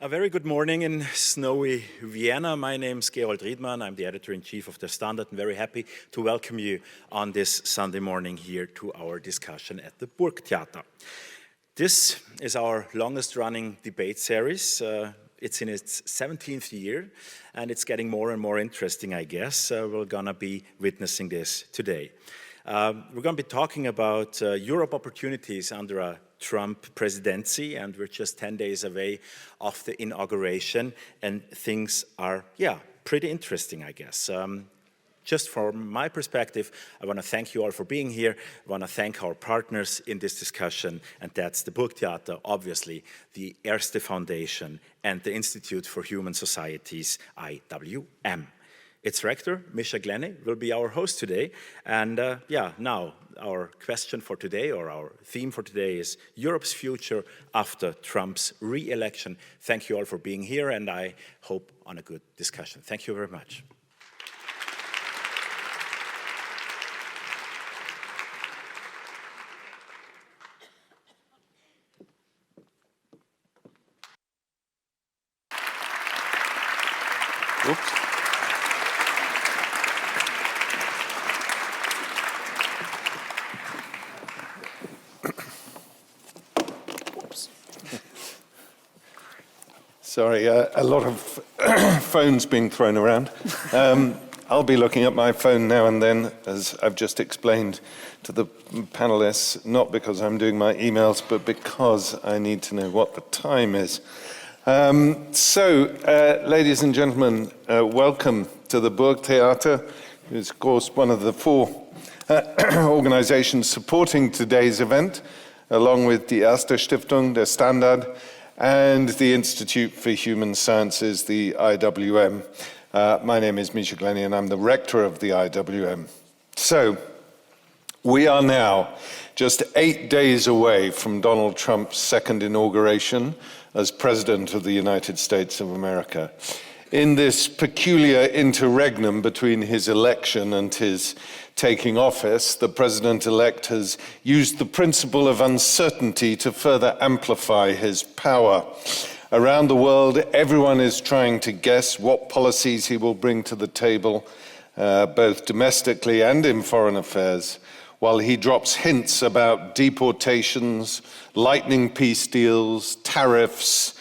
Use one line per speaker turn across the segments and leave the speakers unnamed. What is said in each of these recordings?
A very good morning in snowy Vienna. My name is Gerold Riedmann. I'm the editor-in-chief of the Standard. I'm very happy to welcome you on this Sunday morning here to our discussion at the Burgtheater. This is our longest-running debate series. It's in its 17th year, and it's getting more and more interesting, I guess. We're going to be witnessing this today. We're going to be talking about Europe opportunities under a Trump presidency, and we're just 10 days away of the inauguration, and things are, pretty interesting, I guess. Just from my perspective, I want to thank you all for being here. I want to thank our partners in this discussion, and that's the Burgtheater, obviously, the Erste Foundation, and the Institute for Human Societies, IWM. Its rector, Misha Glenny, will be our host today. And now our question for today, or our theme for today, is Europe's future after Trump's re-election. Thank you all for being here, and I hope on a good discussion. Thank you very much.
Oops. Sorry, a lot of phones being thrown around. I'll be looking at my phone now and then, as I've just explained to the panelists, not because I'm doing my emails, but because I need to know what the time is. Ladies and gentlemen, welcome to the Burgtheater. It's, of course, one of the four organizations supporting today's event, along with the Erste Stiftung, the Standard, and the Institute for Human Sciences, the IWM. My name is Misha Glenny, and I'm the rector of the IWM. So, we are now just 8 days away from Donald Trump's second inauguration as President of the United States of America. In this peculiar interregnum between his election and his taking office, the President-elect has used the principle of uncertainty to further amplify his power. Around the world, everyone is trying to guess what policies he will bring to the table, both domestically and in foreign affairs, while he drops hints about deportations, lightning peace deals, tariffs,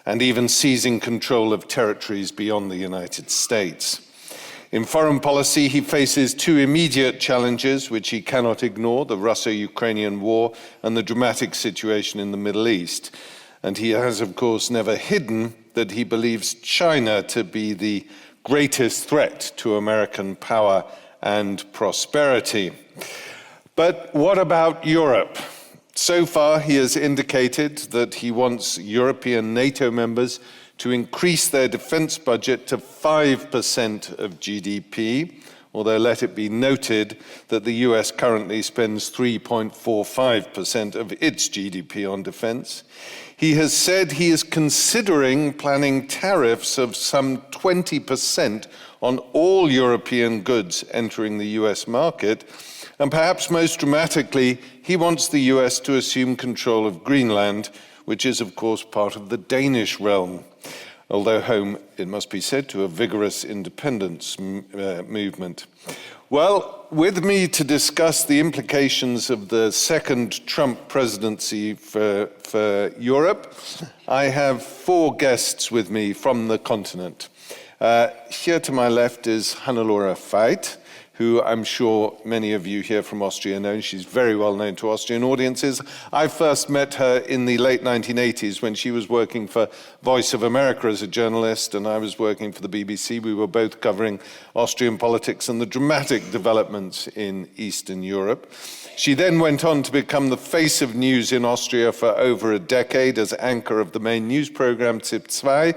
and even seizing control of territories beyond the United States. In foreign policy, he faces two immediate challenges which he cannot ignore: the Russo-Ukrainian war and the dramatic situation in the Middle East. And he has, of course, never hidden that he believes China to be the greatest threat to American power and prosperity. But what about Europe? So far, he has indicated that he wants European NATO members to increase their defense budget to 5% of GDP, although let it be noted that the US currently spends 3.45% of its GDP on defense. He has said he is considering planning tariffs of some 20% on all European goods entering the US market. And perhaps most dramatically, he wants the US to assume control of Greenland, which is, of course, part of the Danish realm, although home, it must be said, to a vigorous independence movement. Well, with me to discuss the implications of the second Trump presidency for Europe, I have four guests with me from the continent. Here to my left is Hannelore Veit, who I'm sure many of you here from Austria know. She's very well known to Austrian audiences. I first met her in the late 1980s when she was working for Voice of America as a journalist, and I was working for the BBC. We were both covering Austrian politics and the dramatic developments in Eastern Europe. She then went on to become the face of news in Austria for over a decade as anchor of the main news program ZIP 2.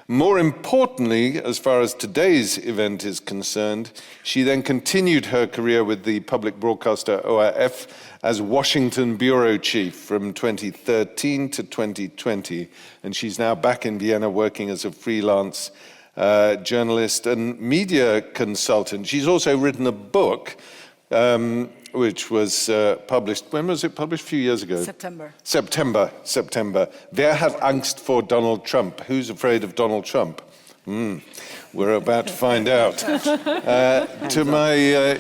More importantly, as far as today's event is concerned, she then continued her career with the public broadcaster ORF as Washington bureau chief from 2013 to 2020. And she's now back in Vienna working as a freelance journalist and media consultant. She's also written a book which was published, when was it published? A few years ago.
September.
September. Wer hat Angst vor Donald Trump? Who's afraid of Donald Trump? We're about to find out. To my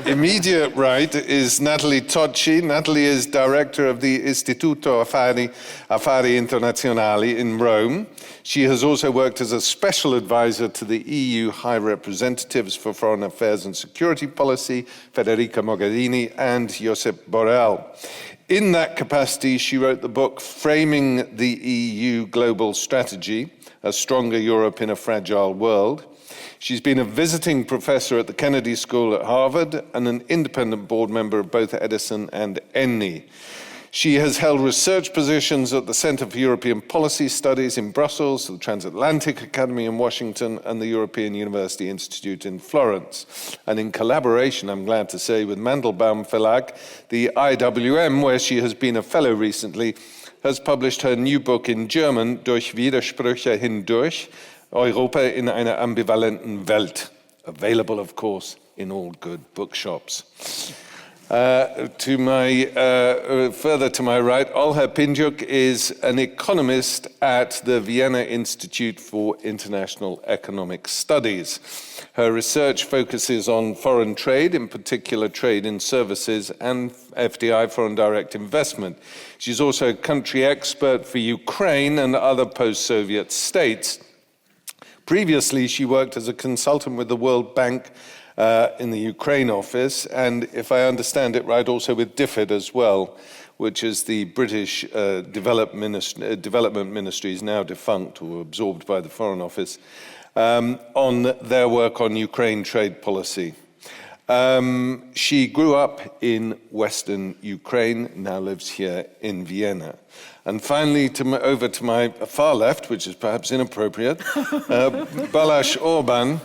immediate right is Natalie Tocci. Natalie is director of the Istituto Affari Internazionali in Rome. She has also worked as a special advisor to the EU High Representatives for Foreign Affairs and Security Policy, Federica Mogherini and Josep Borrell. In that capacity, she wrote the book Framing the EU Global Strategy, A Stronger Europe in a Fragile World. She's been a visiting professor at the Kennedy School at Harvard and an independent board member of both Edison and Eni. She has held research positions at the Center for European Policy Studies in Brussels, the Transatlantic Academy in Washington, and the European University Institute in Florence. And in collaboration, I'm glad to say, with Mandelbaum Verlag, the IWM, where she has been a fellow recently, has published her new book in German, Durch Widersprüche hindurch, Europa in einer ambivalenten Welt, available, of course, in all good bookshops. Further to my right, Olha Pinjuk is an economist at the Vienna Institute for International Economic Studies. Her research focuses on foreign trade, in particular trade in services and FDI, foreign direct investment. She's also a country expert for Ukraine and other post-Soviet states. Previously, she worked as a consultant with the World Bank in the Ukraine office, and if I understand it right, also with DFID as well, which is the British Development Ministry, is now defunct or absorbed by the Foreign Office, on their work on Ukraine trade policy. She grew up in Western Ukraine, now lives here in Vienna. And finally, over to my far left, which is perhaps inappropriate, Balázs Orbán,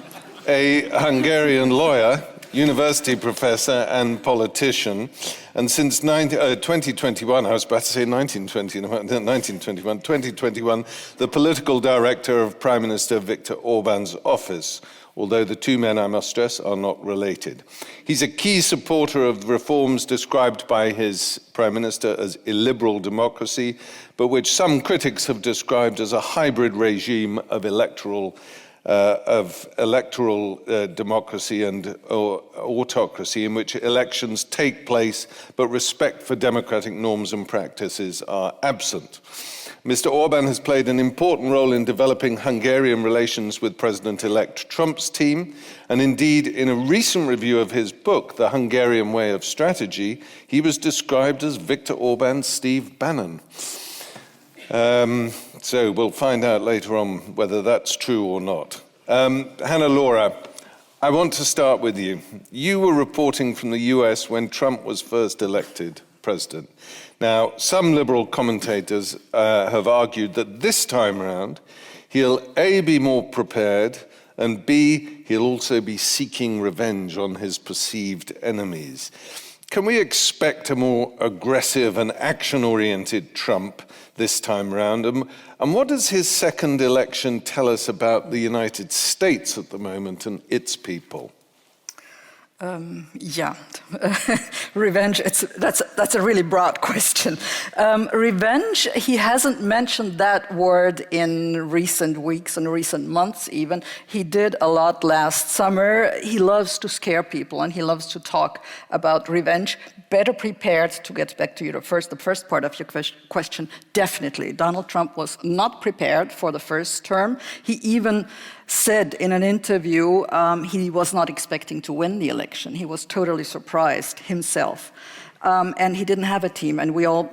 a Hungarian lawyer, university professor and politician. And since 2021, I was about to say 2021, the political director of Prime Minister Viktor Orbán's office, although the two men, I must stress, are not related. He's a key supporter of reforms described by his Prime Minister as illiberal democracy, but which some critics have described as a hybrid regime of electoral democracy and autocracy, in which elections take place, but respect for democratic norms and practices are absent. Mr. Orbán has played an important role in developing Hungarian relations with President-elect Trump's team, and indeed, in a recent review of his book, The Hungarian Way of Strategy, he was described as Viktor Orbán's Steve Bannon. So we'll find out later on whether that's true or not. Hannah-Laura, I want to start with you. You were reporting from the US when Trump was first elected president. Now, some liberal commentators have argued that this time around, he'll A, be more prepared, and B, he'll also be seeking revenge on his perceived enemies. Can we expect a more aggressive and action-oriented Trump this time around? And what does his second election tell us about the United States at the moment and its people?
Revenge, that's a really broad question. Revenge, he hasn't mentioned that word in recent weeks and recent months even. He did a lot last summer. He loves to scare people and he loves to talk about revenge. Better prepared, to get back to you the first part of your question, definitely. Donald Trump was not prepared for the first term. He even said in an interview he was not expecting to win the election. He was totally surprised himself. And he didn't have a team. And we all,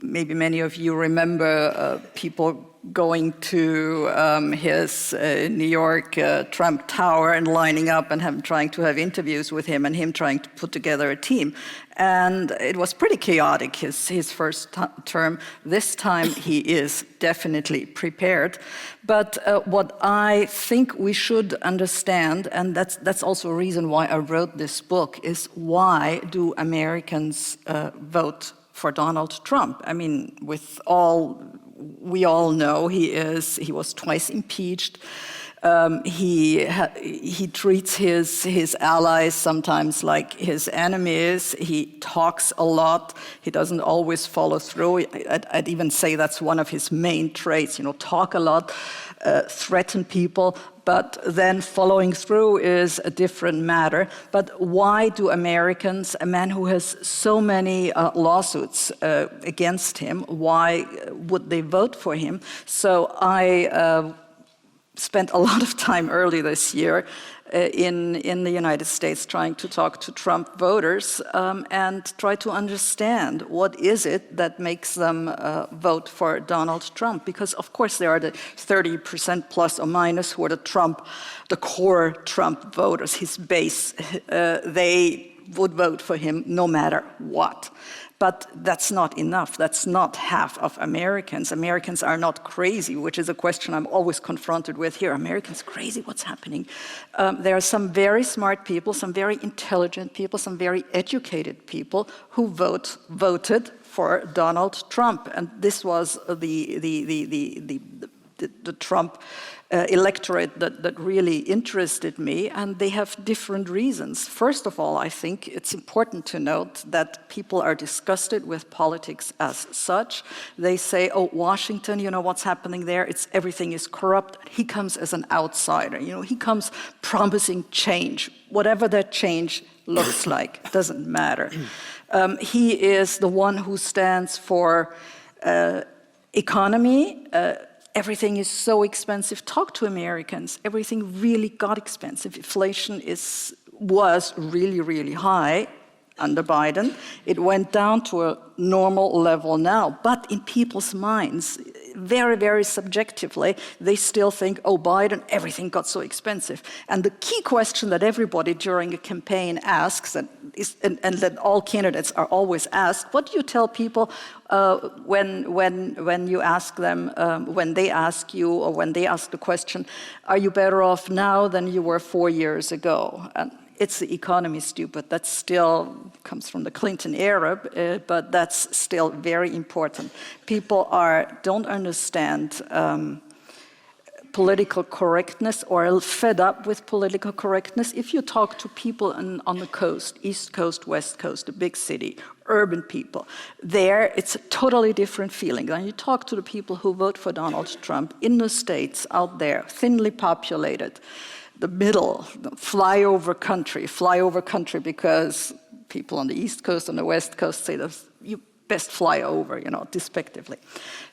maybe many of you remember people going to his New York Trump Tower and lining up and trying to have interviews with him and him trying to put together a team. And it was pretty chaotic, his first term. This time he is definitely prepared. But what I think we should understand, and that's also a reason why I wrote this book, is why do Americans vote for Donald Trump? I mean, we all know he was twice impeached. He treats his allies sometimes like his enemies. He talks a lot. He doesn't always follow through. I'd even say that's one of his main traits. Talk a lot, threaten people, but then following through is a different matter. But why do Americans, a man who has so many lawsuits against him, why would they vote for him? So I spent a lot of time early this year in the United States trying to talk to Trump voters and try to understand what is it that makes them vote for Donald Trump. Because of course there are the 30% plus or minus who are the core Trump voters, his base. They would vote for him no matter what. But that's not enough. That's not half of Americans. Americans are not crazy, which is a question I'm always confronted with here. Americans crazy? What's happening? There are some very smart people, some very intelligent people, some very educated people who voted for Donald Trump. And this was the Trump electorate that really interested me, and they have different reasons. First of all, I think it's important to note that people are disgusted with politics as such. They say, oh, Washington, what's happening there? Everything is corrupt. He comes as an outsider. He comes promising change. Whatever that change looks like, doesn't matter. He is the one who stands for economy. Everything is so expensive. Talk to Americans. Everything really got expensive. Inflation was really, really high under Biden. It went down to a normal level now. But in people's minds, very, very subjectively, they still think, oh, Biden, everything got so expensive. And the key question that everybody during a campaign asks, and that all candidates are always asked, what do you tell people when you ask them, when they ask you, or when they ask the question, are you better off now than you were 4 years ago? And it's the economy, stupid. That still comes from the Clinton era, but that's still very important. People don't understand political correctness or are fed up with political correctness. If you talk to people on the coast, East Coast, West Coast, the big city, urban people, there it's a totally different feeling. When you talk to the people who vote for Donald Trump in the States, out there, thinly populated, the middle, flyover country because people on the East Coast and the West Coast say that you best fly over, despectively.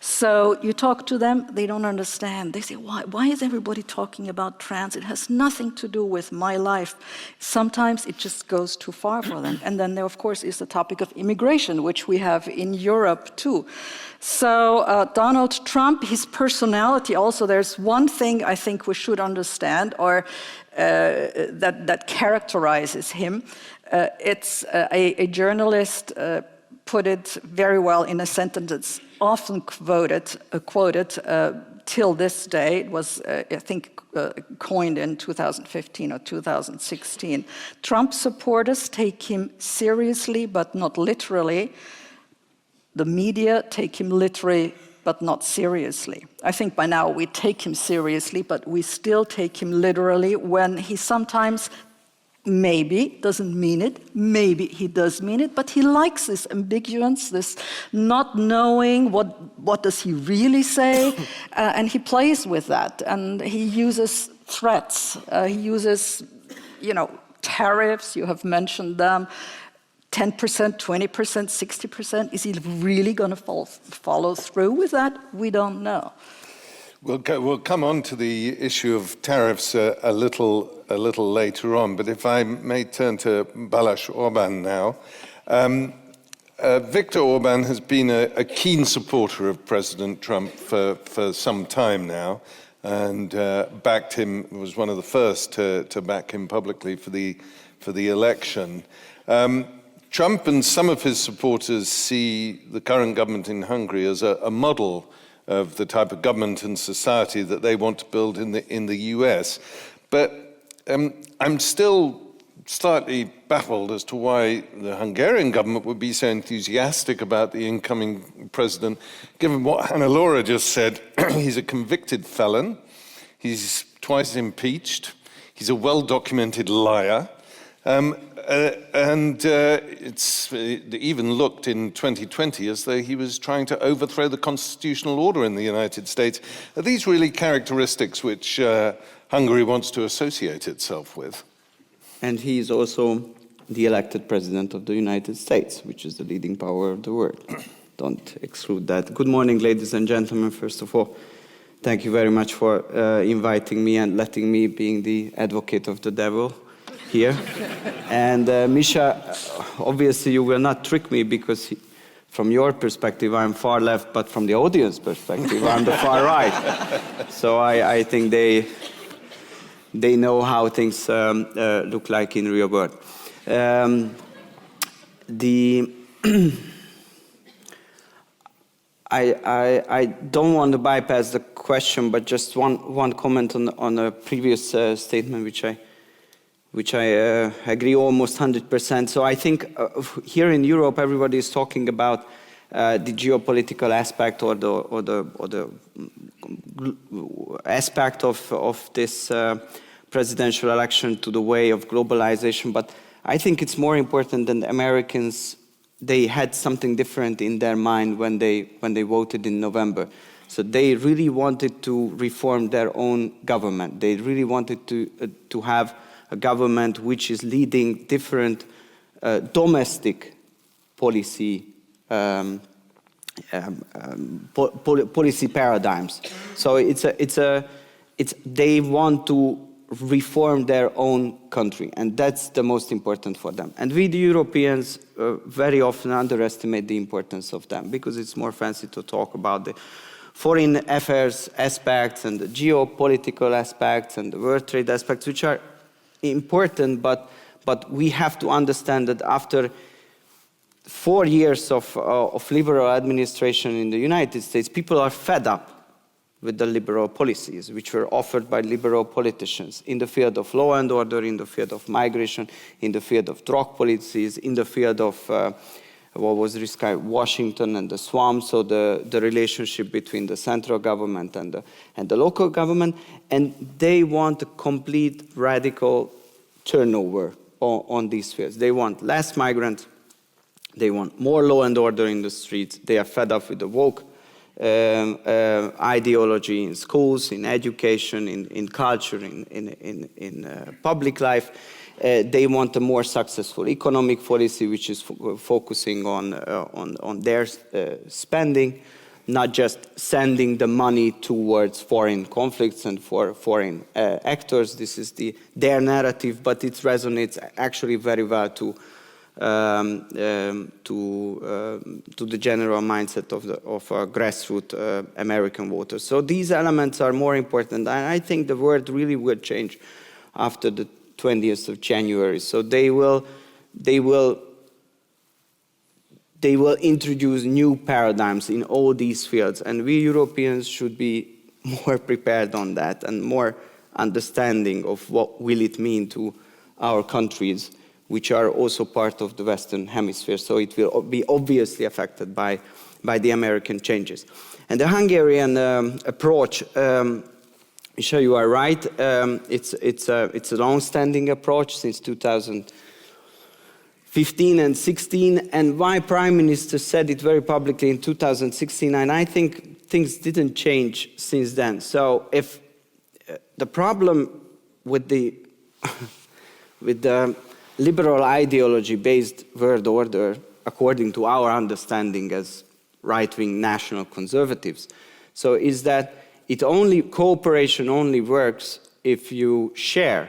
So you talk to them, they don't understand. They say, why is everybody talking about trans? It has nothing to do with my life. Sometimes it just goes too far for them. And then there, of course, is the topic of immigration, which we have in Europe too. So Donald Trump, his personality also, there's one thing I think we should understand, or that characterizes him. It's a journalist put it very well in a sentence that's often quoted till this day. It was, I think, coined in 2015 or 2016. Trump supporters take him seriously, but not literally. The media take him literally, but not seriously. I think by now we take him seriously, but we still take him literally when he sometimes maybe doesn't mean it, maybe he does mean it, but he likes this ambiguance, this not knowing what does he really say, and he plays with that, and he uses threats, he uses, tariffs, you have mentioned them, 10%, 20%, 60%, is he really going to follow through with that? We don't know.
We'll come on to the issue of tariffs a little later on, but if I may turn to Balázs Orbán now. Viktor Orbán has been a keen supporter of President Trump for some time now, and backed him, was one of the first to back him publicly for the election. Trump and some of his supporters see the current government in Hungary as a model of the type of government and society that they want to build in the US. But I'm still slightly baffled as to why the Hungarian government would be so enthusiastic about the incoming president, given what Hannah Laura just said. He's a convicted felon. He's twice impeached. He's a well-documented liar. It's even looked in 2020 as though he was trying to overthrow the constitutional order in the United States. Are these really characteristics which Hungary wants to associate itself with?
And he is also the elected president of the United States, which is the leading power of the world. Don't exclude that. Good morning, ladies and gentlemen. First of all, thank you very much for inviting me and letting me being the advocate of the devil here. And Misha, obviously you will not trick me because from your perspective I'm far left, but from the audience perspective I'm the far right. So I think they know how things look like in real world. I don't want to bypass the question, but just one comment on a previous statement, which I agree almost 100%. So I think here in Europe, everybody is talking about the geopolitical aspect or the aspect of this presidential election to the way of globalization. But I think it's more important than the Americans. They had something different in their mind when they voted in November. So they really wanted to reform their own government. They really wanted to have a government which is leading different domestic policy policy paradigms. So they want to reform their own country, and that's the most important for them. And we, the Europeans, very often underestimate the importance of them because it's more fancy to talk about the foreign affairs aspects and the geopolitical aspects and the world trade aspects, which are important, but we have to understand that after 4 years of liberal administration in the United States, people are fed up with the liberal policies which were offered by liberal politicians in the field of law and order, in the field of migration, in the field of drug policies, in the field of what was described Washington and the swamp, so the relationship between the central government and the local government, and they want a complete radical turnover on these fields. They want less migrants, they want more law and order in the streets, they are fed up with the woke ideology in schools, in education, in culture, in public life. They want a more successful economic policy, which is focusing on their spending, not just sending the money towards foreign conflicts and for foreign actors. This is their narrative, but it resonates actually very well to the general mindset of grassroots American voters. So these elements are more important, and I think the world really will change after the 20th of January. So they will introduce new paradigms in all these fields, and we Europeans should be more prepared on that and more understanding of what will it mean to our countries, which are also part of the Western Hemisphere. So it will be obviously affected by the American changes. And the Hungarian approach, Misha, you are right. It's a long-standing approach since 2015 and 16. And my Prime Minister said it very publicly in 2016. And I think things didn't change since then. So if the problem with the liberal ideology-based world order, according to our understanding as right-wing national conservatives, so is that cooperation only works if you share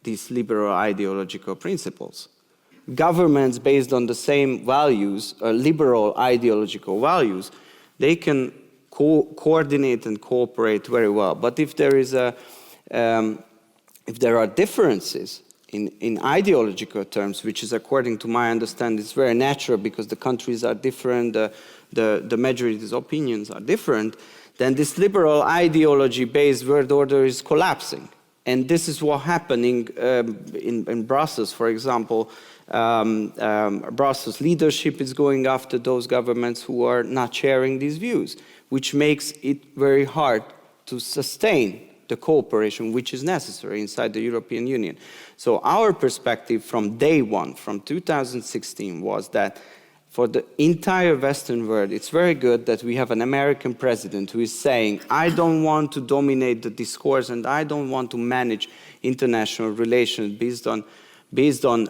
these liberal ideological principles. Governments based on the same values, liberal ideological values, they can coordinate and cooperate very well. But if there are differences in ideological terms, which is, according to my understanding, is very natural because the countries are different, the majority's opinions are different, then this liberal ideology-based world order is collapsing. And this is what's happening in Brussels, for example. Brussels leadership is going after those governments who are not sharing these views, which makes it very hard to sustain the cooperation which is necessary inside the European Union. So our perspective from day one, from 2016, was that for the entire Western world, it's very good that we have an American president who is saying, I don't want to dominate the discourse and I don't want to manage international relations based on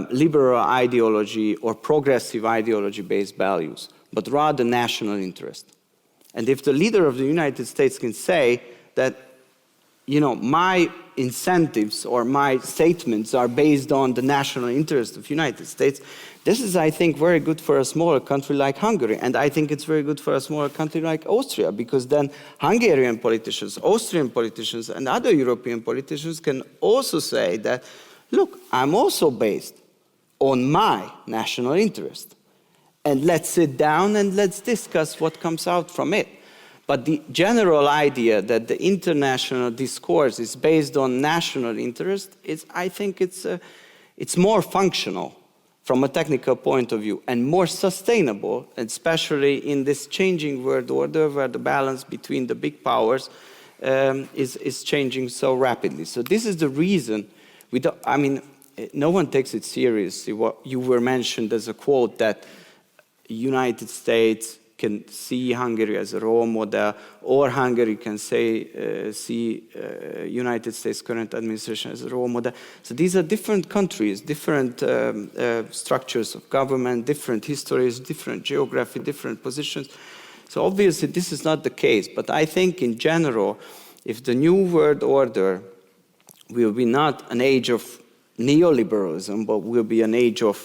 liberal ideology or progressive ideology-based values, but rather national interest. And if the leader of the United States can say that, you know, my incentives or my statements are based on the national interest of the United States, this is, I think, very good for a smaller country like Hungary. And I think it's very good for a smaller country like Austria, because then Hungarian politicians, Austrian politicians, and other European politicians can also say that, look, I'm also based on my national interest. And let's sit down and let's discuss what comes out from it. But the general idea that the international discourse is based on national interest is, I think it's more functional from a technical point of view and more sustainable, especially in this changing world order where the balance between the big powers is changing so rapidly. So this is the reason I mean, no one takes it seriously. What you were mentioned as a quote that United States can see Hungary as a role model, or Hungary can see United States current administration as a role model. So these are different countries, different structures of government, different histories, different geography, different positions. So obviously this is not the case, but I think in general, if the new world order will be not an age of neoliberalism, but will be an age of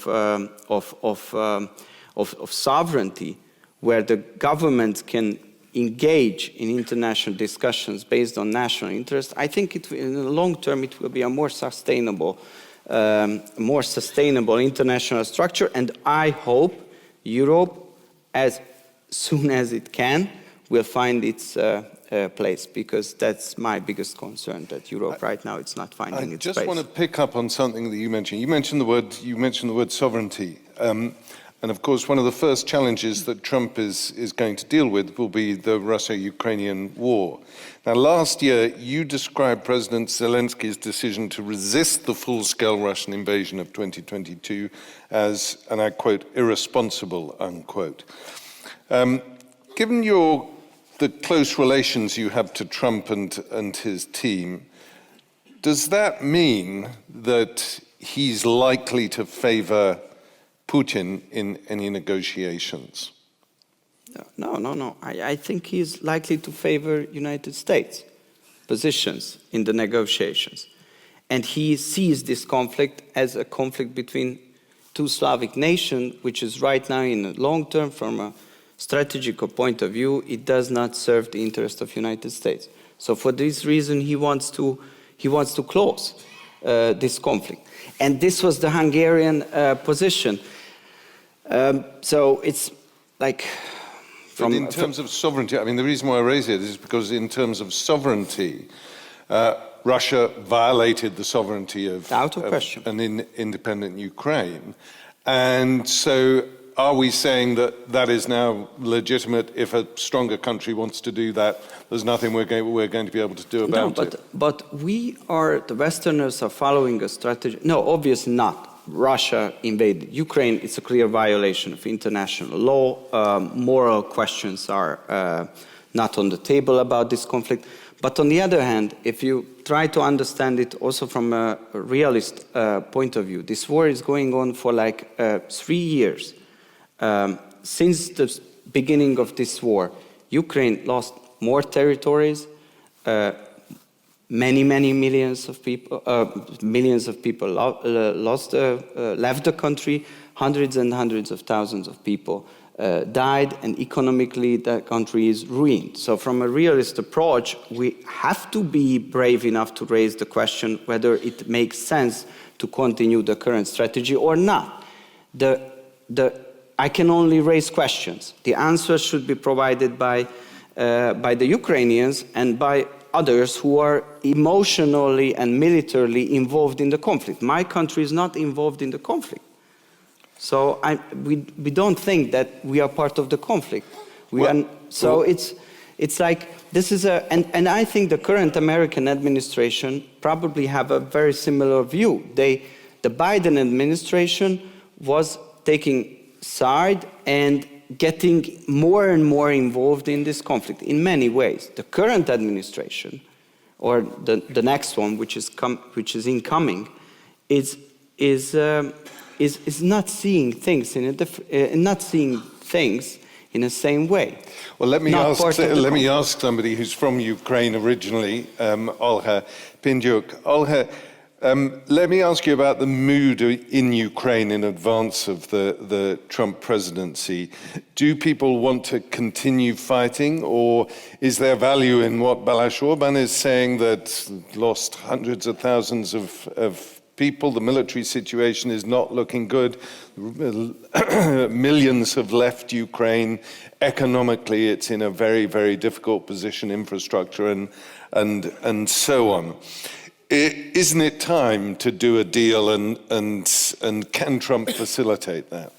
sovereignty, where the government can engage in international discussions based on national interest, I think in the long term it will be a more sustainable international structure. And I hope Europe, as soon as it can, will find its place, because that's my biggest concern, that Europe right now it's not finding its place.
I just want to pick up on something that you mentioned. You mentioned the word sovereignty. And of course, one of the first challenges that Trump is going to deal with will be the Russia-Ukrainian war. Now, last year, you described President Zelensky's decision to resist the full-scale Russian invasion of 2022 as, and I quote, irresponsible, unquote. Given the close relations you have to Trump and his team, does that mean that he's likely to favor Putin in any negotiations?
No. I think he's likely to favor United States positions in the negotiations. And he sees this conflict as a conflict between two Slavic nations, which is right now in the long term, from a strategical point of view, it does not serve the interest of United States. So for this reason, he wants to close this conflict. And this was the Hungarian position. So it's like...
But in terms of sovereignty, I mean, the reason why I raise it is because in terms of sovereignty, Russia violated the sovereignty of an independent Ukraine. And so are we saying that that is now legitimate? If a stronger country wants to do that, there's nothing we're going to be able to do about it?
But the Westerners are following a strategy. No, obviously not. Russia invaded Ukraine. It's a clear violation of international law. Moral questions are not on the table about this conflict. But on the other hand, if you try to understand it also from a realist point of view, this war is going on for like 3 years. Since the beginning of this war, Ukraine lost more territories, many millions of people left the country, hundreds and hundreds of thousands of people died, and economically the country is ruined. So from a realist approach, we have to be brave enough to raise the question whether it makes sense to continue the current strategy or not. I can only raise questions. The answers should be provided by the Ukrainians and by others who are emotionally and militarily involved in the conflict. My country is not involved in the conflict. So we don't think that we are part of the conflict. It's It's like, this is and I think the current American administration probably have a very similar view. The Biden administration was taking side and getting more and more involved in this conflict in many ways. The current administration, or the next one, which is incoming, is not seeing things in the same way.
Well, let me ask somebody who's from Ukraine originally, Olha Pindyuk. Olha, let me ask you about the mood in Ukraine in advance of the Trump presidency. Do people want to continue fighting, or is there value in what Balázs Orbán is saying, that lost hundreds of thousands of people, the military situation is not looking good, millions have left Ukraine, economically it's in a very, very difficult position, infrastructure and so on. Isn't it time to do a deal, and can Trump facilitate that?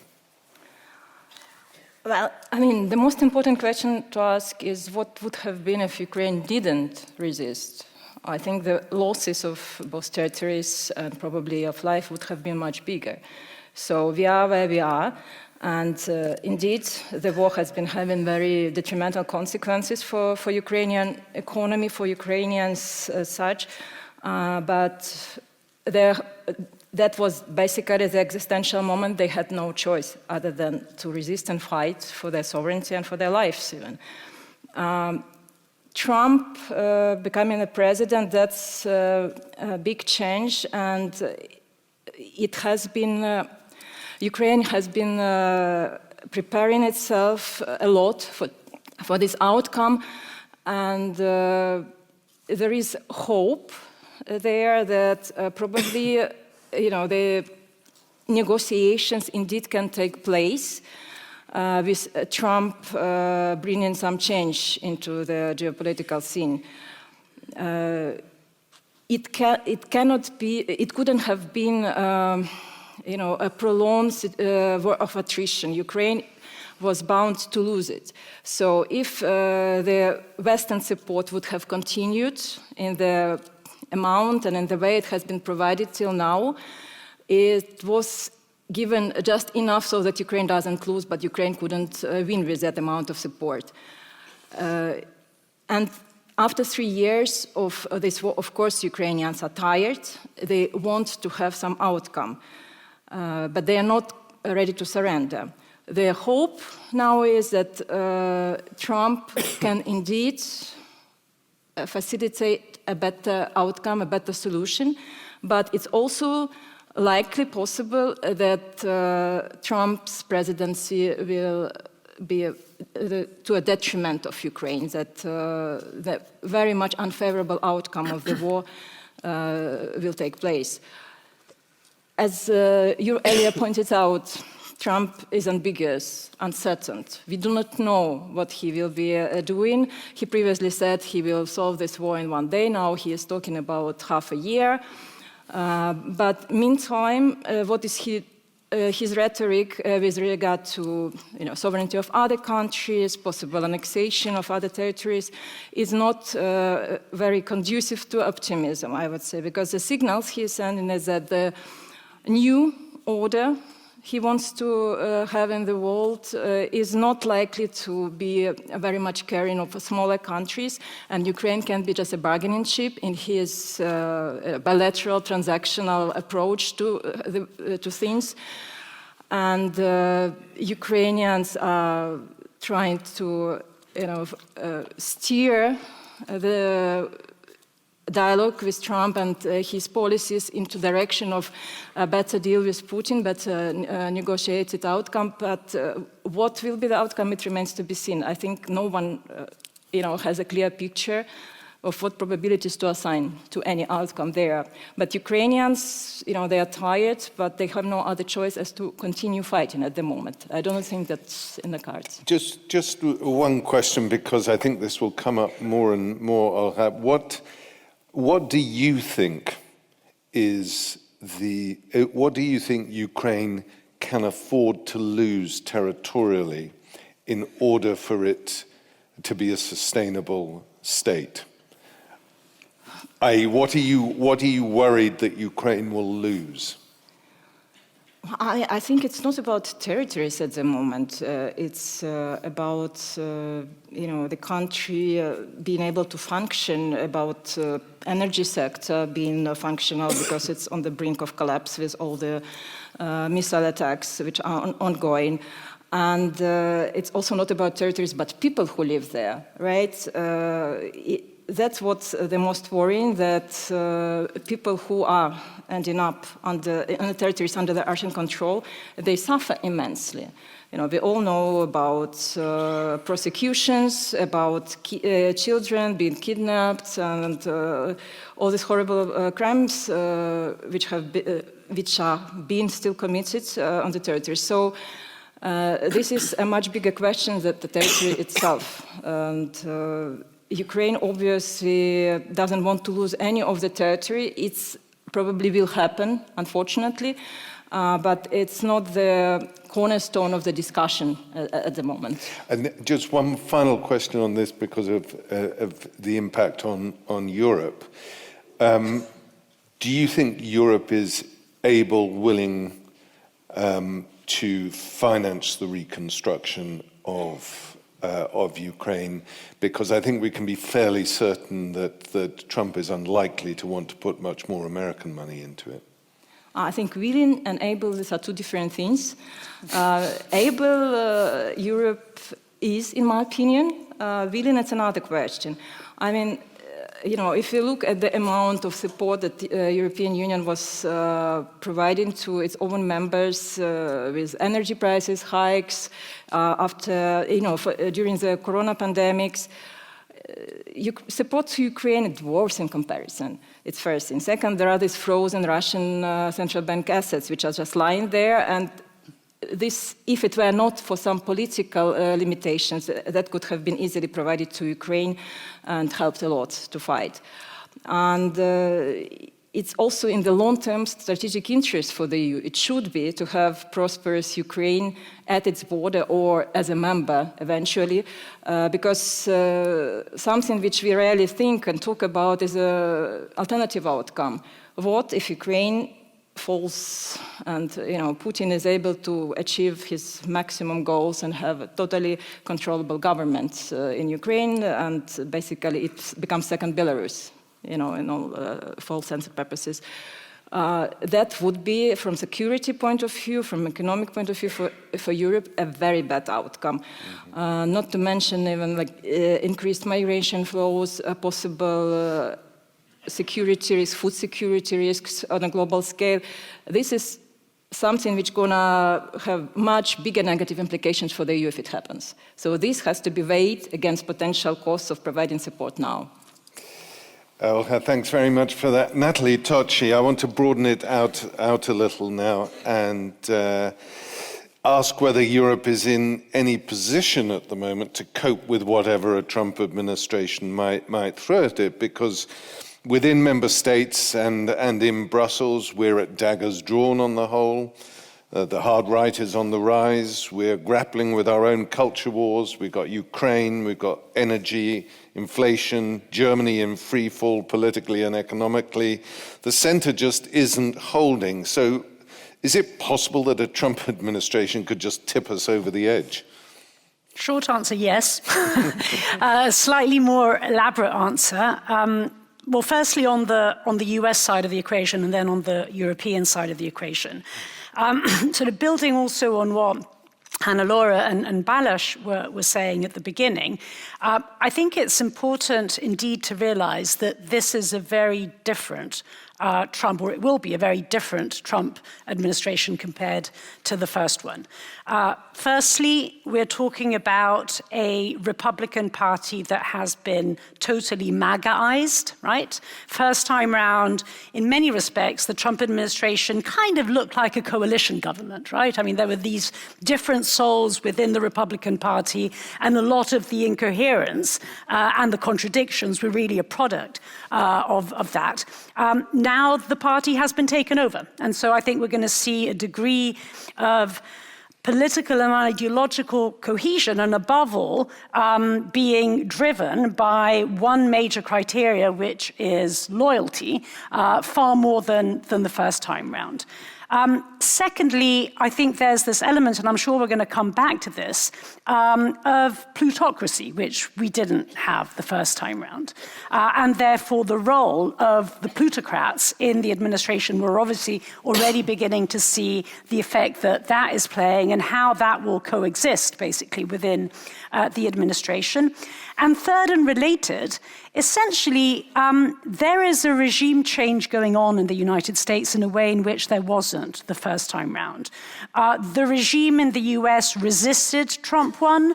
Well, I mean, the most important question to ask is what would have been if Ukraine didn't resist? I think the losses of both territories and probably of life would have been much bigger. So we are where we are, and indeed the war has been having very detrimental consequences for Ukrainian economy, for Ukrainians as such, but that was basically the existential moment. They had no choice other than to resist and fight for their sovereignty and for their lives even. Trump becoming the president, that's a big change, and it has been, Ukraine has been preparing itself a lot for this outcome, and there is hope there that probably, the negotiations indeed can take place. With Trump bringing some change into the geopolitical scene. It couldn't have been, a prolonged war of attrition. Ukraine was bound to lose it. So if the Western support would have continued in the amount and in the way it has been provided till now, it was given just enough so that Ukraine doesn't lose, but Ukraine couldn't win with that amount of support. And after 3 years of this war, of course, Ukrainians are tired. They want to have some outcome, but they are not ready to surrender. Their hope now is that Trump can indeed facilitate a better outcome, a better solution, but it's also likely possible that Trump's presidency will be to a detriment of Ukraine, that the very much unfavorable outcome of the war will take place. As you earlier pointed out, Trump is ambiguous, uncertain. We do not know what he will be doing. He previously said he will solve this war in 1 day. Now he is talking about half a year. But meantime, what is his rhetoric with regard to sovereignty of other countries, possible annexation of other territories, is not very conducive to optimism, I would say, because the signals he is sending is that the new order he wants to have in the world is not likely to be very much caring of smaller countries, and Ukraine can be just a bargaining chip in his bilateral transactional approach to things. And Ukrainians are trying to steer the dialogue with Trump and his policies into the direction of a better deal with Putin, better negotiated outcome. But what will be the outcome, it remains to be seen. I think no one has a clear picture of what probabilities to assign to any outcome there. But Ukrainians, they are tired, but they have no other choice as to continue fighting at the moment. I don't think that's in the cards.
Just one question, because I think this will come up more and more. What do you think what do you think Ukraine can afford to lose territorially in order for it to be a sustainable state? What are you worried that Ukraine will lose?
I think it's not about territories at the moment. It's about the country being able to function, about energy sector being functional because it's on the brink of collapse with all the missile attacks which are ongoing. And it's also not about territories, but people who live there, right? That's what's the most worrying, that people who are ending up on the territories under the Russian control, they suffer immensely. We all know about prosecutions, about children being kidnapped, and all these horrible crimes which are being still committed on the territory. So this is a much bigger question than the territory itself. And Ukraine obviously doesn't want to lose any of the territory. It probably will happen, unfortunately, but it's not the cornerstone of the discussion at the moment.
And just one final question on this because of the impact on Europe. Do you think Europe is able, willing to finance the reconstruction of Ukraine? Because I think we can be fairly certain that Trump is unlikely to want to put much more American money into it.
I think willing and able, these are two different things. Europe is, in my opinion. Willing, it's another question. I mean, if you look at the amount of support that the European Union was providing to its own members with energy prices hikes after, during the corona pandemics, support to Ukraine dwarfs in comparison. It's first. And second, there are these frozen Russian central bank assets which are just lying there, and this, if it were not for some political limitations, that could have been easily provided to Ukraine and helped a lot to fight. And it's also in the long-term strategic interest for the EU. It should be to have prosperous Ukraine at its border or as a member eventually, because something which we rarely think and talk about is an alternative outcome. What if Ukraine falls and Putin is able to achieve his maximum goals and have a totally controllable government in Ukraine, and basically it becomes second Belarus, in all for all sense and purposes. That would be, from security point of view, from economic point of view for Europe, a very bad outcome. Not to mention even increased migration flows, possible security risks, food security risks on a global scale. This is something which is going to have much bigger negative implications for the EU if it happens. So this has to be weighed against potential costs of providing support now.
Thanks very much for that. Natalie Tocci, I want to broaden it out a little now and ask whether Europe is in any position at the moment to cope with whatever a Trump administration might throw at it, because within member states and in Brussels, we're at daggers drawn on the whole. The hard right is on the rise. We're grappling with our own culture wars. We've got Ukraine, we've got energy, inflation, Germany in free fall politically and economically. The center just isn't holding. So is it possible that a Trump administration could just tip us over the edge?
Short answer, yes. A slightly more elaborate answer. Well, firstly, on the US side of the equation and then on the European side of the equation. Sort of building also on what Hannah-Laura and Balázs were saying at the beginning, I think it's important indeed to realize that this is a very different Trump, or it will be a very different Trump administration compared to the first one. Firstly, we're talking about a Republican Party that has been totally MAGA-ized, right? First time round, in many respects, the Trump administration kind of looked like a coalition government, right? I mean, there were these different souls within the Republican Party, and a lot of the incoherence and the contradictions were really a product of that. Now the party has been taken over, and so I think we're going to see a degree of political and ideological cohesion, and above all, being driven by one major criteria, which is loyalty, far more than the first time round. Secondly, I think there's this element, and I'm sure we're going to come back to this, of plutocracy, which we didn't have the first time round. And therefore, the role of the plutocrats in the administration, we're obviously already beginning to see the effect that that is playing and how that will coexist, basically, within the administration. And third and related, essentially, there is a regime change going on in the United States in a way in which there wasn't the first time round. The regime in the US resisted Trump 1.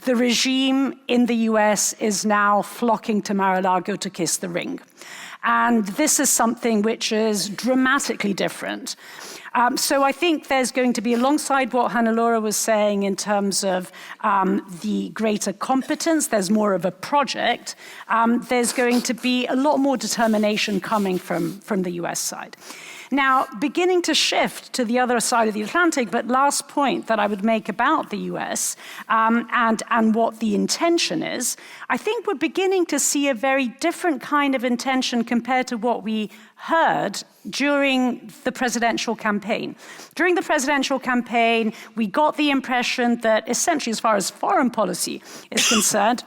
The regime in the US is now flocking to Mar-a-Lago to kiss the ring. And this is something which is dramatically different. So I think there's going to be, alongside what Hannah-Laura was saying in terms of the greater competence, there's more of a project, there's going to be a lot more determination coming from the US side. Now, beginning to shift to the other side of the Atlantic, but last point that I would make about the US and what the intention is, I think we're beginning to see a very different kind of intention compared to what we heard during the presidential campaign. During the presidential campaign, we got the impression that essentially, as far as foreign policy is concerned,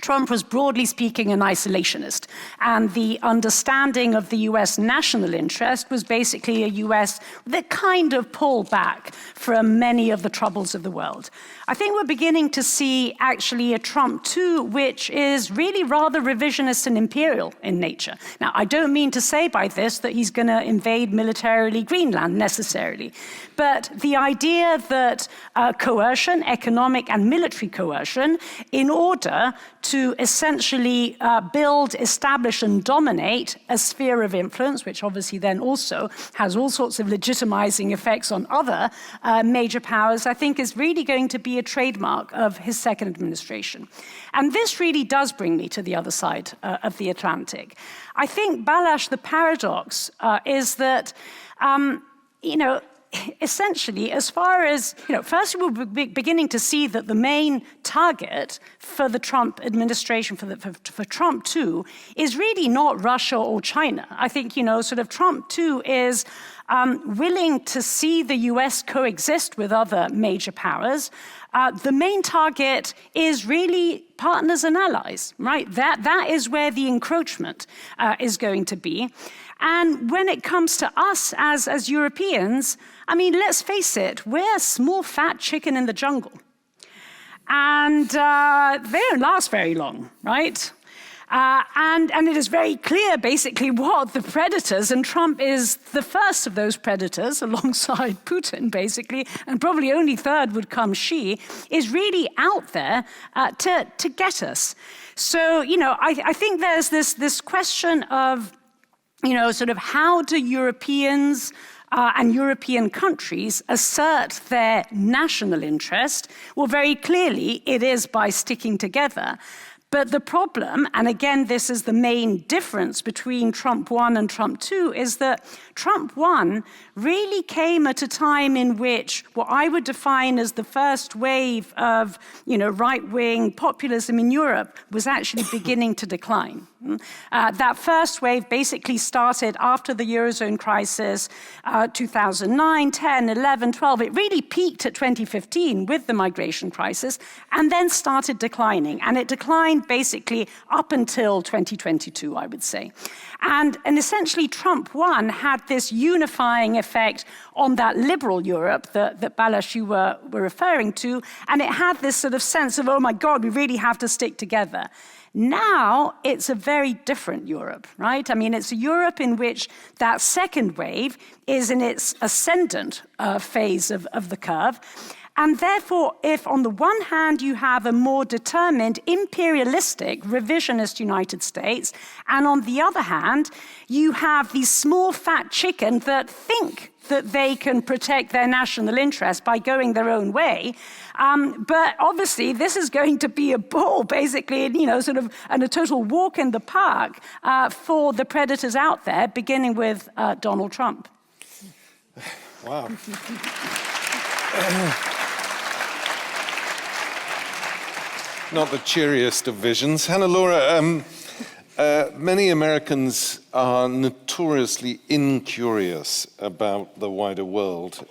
Trump was broadly speaking an isolationist, and the understanding of the US national interest was basically a US that kind of pulled back from many of the troubles of the world. I think we're beginning to see actually a Trump too, which is really rather revisionist and imperial in nature. Now, I don't mean to say by this that he's going to invade militarily Greenland necessarily, but the idea that coercion, economic and military coercion, in order to essentially build, establish and dominate a sphere of influence, which obviously then also has all sorts of legitimizing effects on other major powers, I think is really going to be a trademark of his second administration. And this really does bring me to the other side of the Atlantic. I think, Balázs, the paradox is that, essentially, as far as, first we're beginning to see that the main target for the Trump administration, for Trump too, is really not Russia or China. I think, Trump too is willing to see the US coexist with other major powers. The main target is really partners and allies, right? That is where the encroachment is going to be. And when it comes to us as Europeans, I mean, let's face it, we're a small fat chicken in the jungle. And they don't last very long, right? And it is very clear, basically, what the predators, and Trump is the first of those predators, alongside Putin, basically, and probably only third would come Xi, is really out there to get us. So, I think there's this question of, how do Europeans and European countries assert their national interest? Well, very clearly, it is by sticking together. But the problem, and again, this is the main difference between Trump 1 and Trump 2, is that Trump 1 really came at a time in which what I would define as the first wave of, right-wing populism in Europe was actually beginning to decline. That first wave basically started after the Eurozone crisis, 2009, 10, 11, 12. It really peaked at 2015 with the migration crisis and then started declining. And it declined basically up until 2022, I would say. And essentially, Trump 1 had this unifying effect on that liberal Europe that Balázs, you were referring to. And it had this sort of sense of, oh my God, we really have to stick together. Now, it's a very different Europe, right? I mean, it's a Europe in which that second wave is in its ascendant phase of the curve. And therefore, if on the one hand you have a more determined, imperialistic, revisionist United States, and on the other hand, you have these small fat chicken that think that they can protect their national interest by going their own way. But obviously, this is going to be a ball, basically, and a total walk in the park for the predators out there, beginning with Donald Trump.
Wow. not the cheeriest of visions. Hannah-Laura, many Americans are notoriously incurious about the wider world.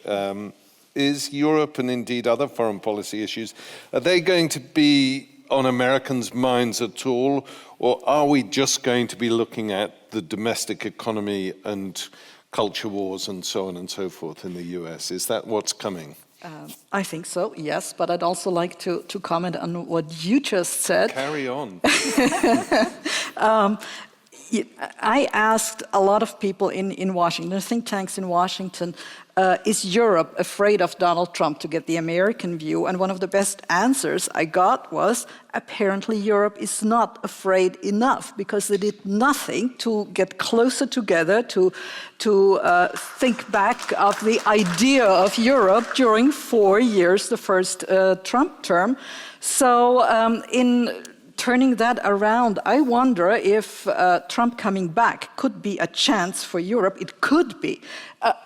Is Europe and indeed other foreign policy issues, are they going to be on Americans' minds at all, or are we just going to be looking at the domestic economy and culture wars and so on and so forth in the US? Is that what's coming?
I think so, yes, but I'd also like to comment on what you just said.
Carry on.
I asked a lot of people in Washington, think tanks in Washington, is Europe afraid of Donald Trump, to get the American view? And one of the best answers I got was, apparently Europe is not afraid enough, because they did nothing to get closer together, to think back of the idea of Europe during 4 years, the first Trump term. So in turning that around, I wonder if Trump coming back could be a chance for Europe. It could be.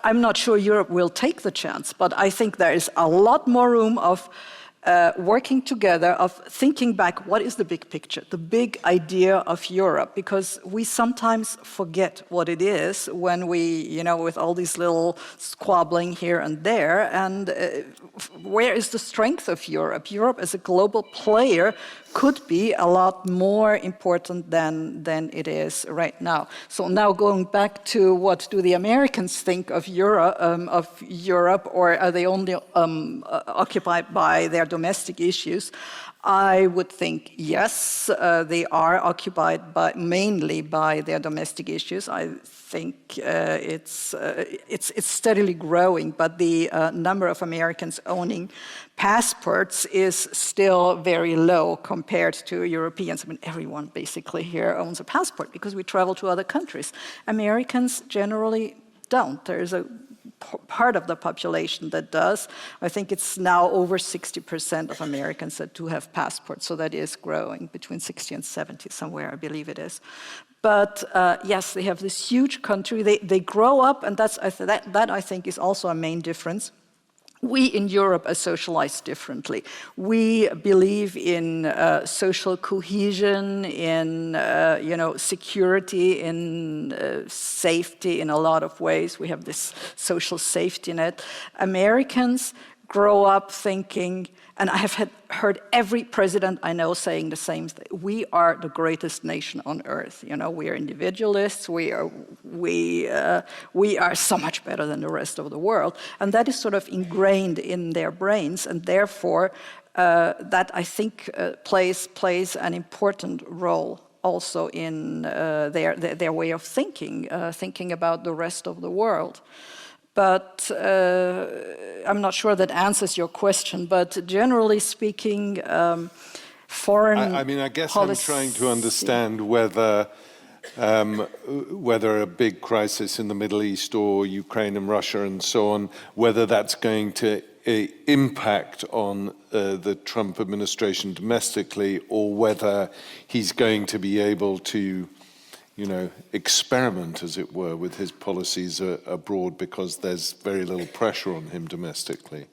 I'm not sure Europe will take the chance, but I think there is a lot more room of working together, of thinking back, what is the big picture, the big idea of Europe? Because we sometimes forget what it is when we, with all these little squabbling here and there, and where is the strength of Europe? Europe as a global player could be a lot more important than it is right now. So now going back to what do the Americans think of Europe, or are they only occupied by their domestic issues? I would think yes, they are occupied mainly by their domestic issues. I think it's steadily growing, but the number of Americans owning passports is still very low compared to Europeans. I mean, everyone basically here owns a passport because we travel to other countries. Americans generally don't. There's a part of the population that does. I think it's now over 60% of Americans that do have passports, so that is growing, between 60 and 70 somewhere, I believe it is. But yes, they have this huge country. They grow up, and that I think is also a main difference. We in Europe are socialized differently. We believe in social cohesion, in security, in safety in a lot of ways. We have this social safety net. Americans grow up thinking, and I have heard every president I know saying the same thing: we are the greatest nation on earth. We are individualists. We are so much better than the rest of the world, and that is sort of ingrained in their brains, and therefore that I think plays an important role also in their way of thinking about the rest of the world. But I'm not sure that answers your question, but generally speaking, foreign
I guess
policy...
I'm trying to understand whether a big crisis in the Middle East or Ukraine and Russia and so on, whether that's going to impact on the Trump administration domestically, or whether he's going to be able to experiment, as it were, with his policies abroad, because there's very little pressure on him domestically.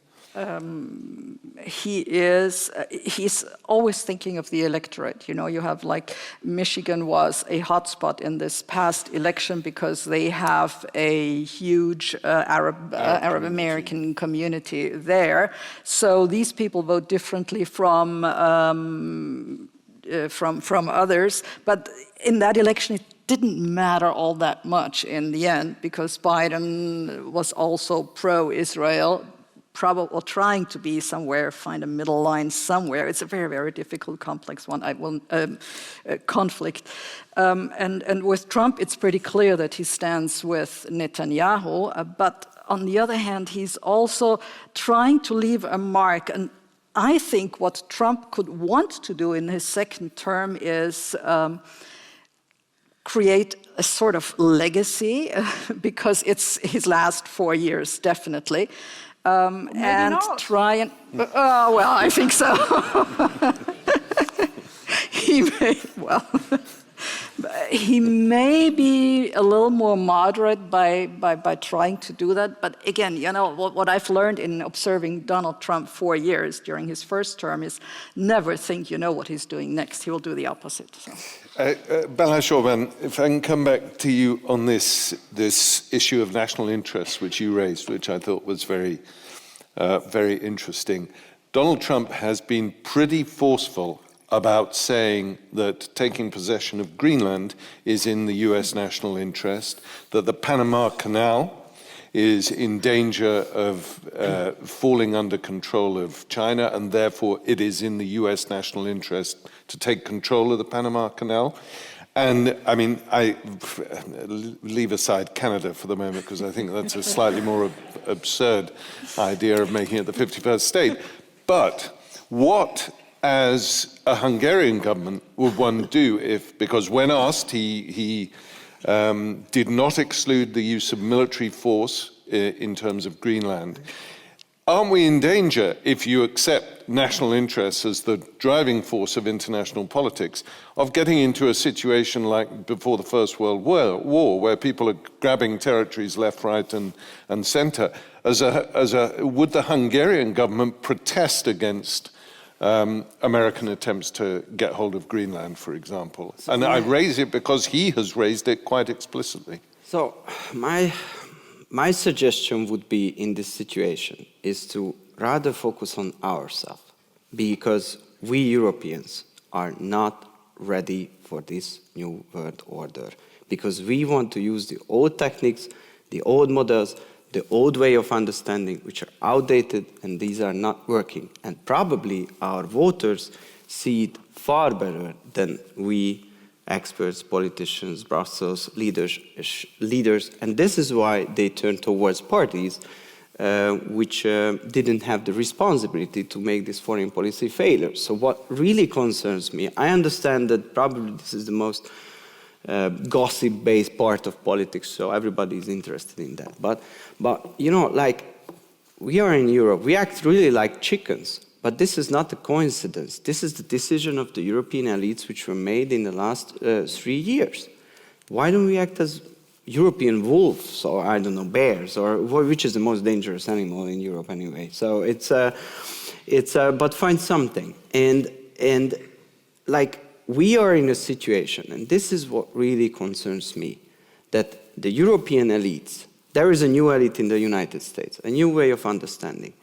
He's always thinking of the electorate. You have, like, Michigan was a hotspot in this past election because they have a huge Arab American community there. So these people vote differently from others. But in that election, it didn't matter all that much in the end, because Biden was also pro-Israel, probably trying to be somewhere, find a middle line somewhere. It's a very, very difficult, complex one. Conflict. And with Trump, it's pretty clear that he stands with Netanyahu. But on the other hand, he's also trying to leave a mark. And I think what Trump could want to do in his second term is create a sort of legacy, because it's his last 4 years, definitely. And
not.
Try and... well, I think he may be a little more moderate by trying to do that. But again, you know, what I've learned in observing Donald Trump 4 years during his first term is never think you know what he's doing next. He will do the opposite. So.
Balázs Orbán, if I can come back to you on this issue of national interest, which you raised, which I thought was very interesting. Donald Trump has been pretty forceful about saying that taking possession of Greenland is in the US national interest, that the Panama Canal is in danger of falling under control of China, and therefore it is in the US national interest to take control of the Panama Canal. And I mean, I leave aside Canada for the moment because I think that's a slightly more absurd idea of making it the 51st state. But what, as a Hungarian government, would one do if, because when asked, he did not exclude the use of military force in terms of Greenland. Aren't we in danger, if you accept national interests as the driving force of international politics, of getting into a situation like before the First World War, where people are grabbing territories left, right, and center? Would the Hungarian government protest against American attempts to get hold of Greenland, for example? And I raise it because he has raised it quite explicitly.
So my suggestion would be in this situation is to rather focus on ourselves, because we Europeans are not ready for this new world order, because we want to use the old techniques, the old models, the old way of understanding, which are outdated, and these are not working. And probably our voters see it far better than we experts, politicians, Brussels, leaders, and this is why they turn towards parties which didn't have the responsibility to make this foreign policy failure. So what really concerns me, I understand that probably this is the most gossip-based part of politics, so everybody is interested in that. But you know, like, we are in Europe, we act really like chickens. But this is not a coincidence. This is the decision of the European elites which were made in the last 3 years. Why don't we act as European wolves, or I don't know, bears, or which is the most dangerous animal in Europe anyway? So but find something. And like, we are in a situation, and this is what really concerns me, that the European elites, there is a new elite in the United States, a new way of understanding.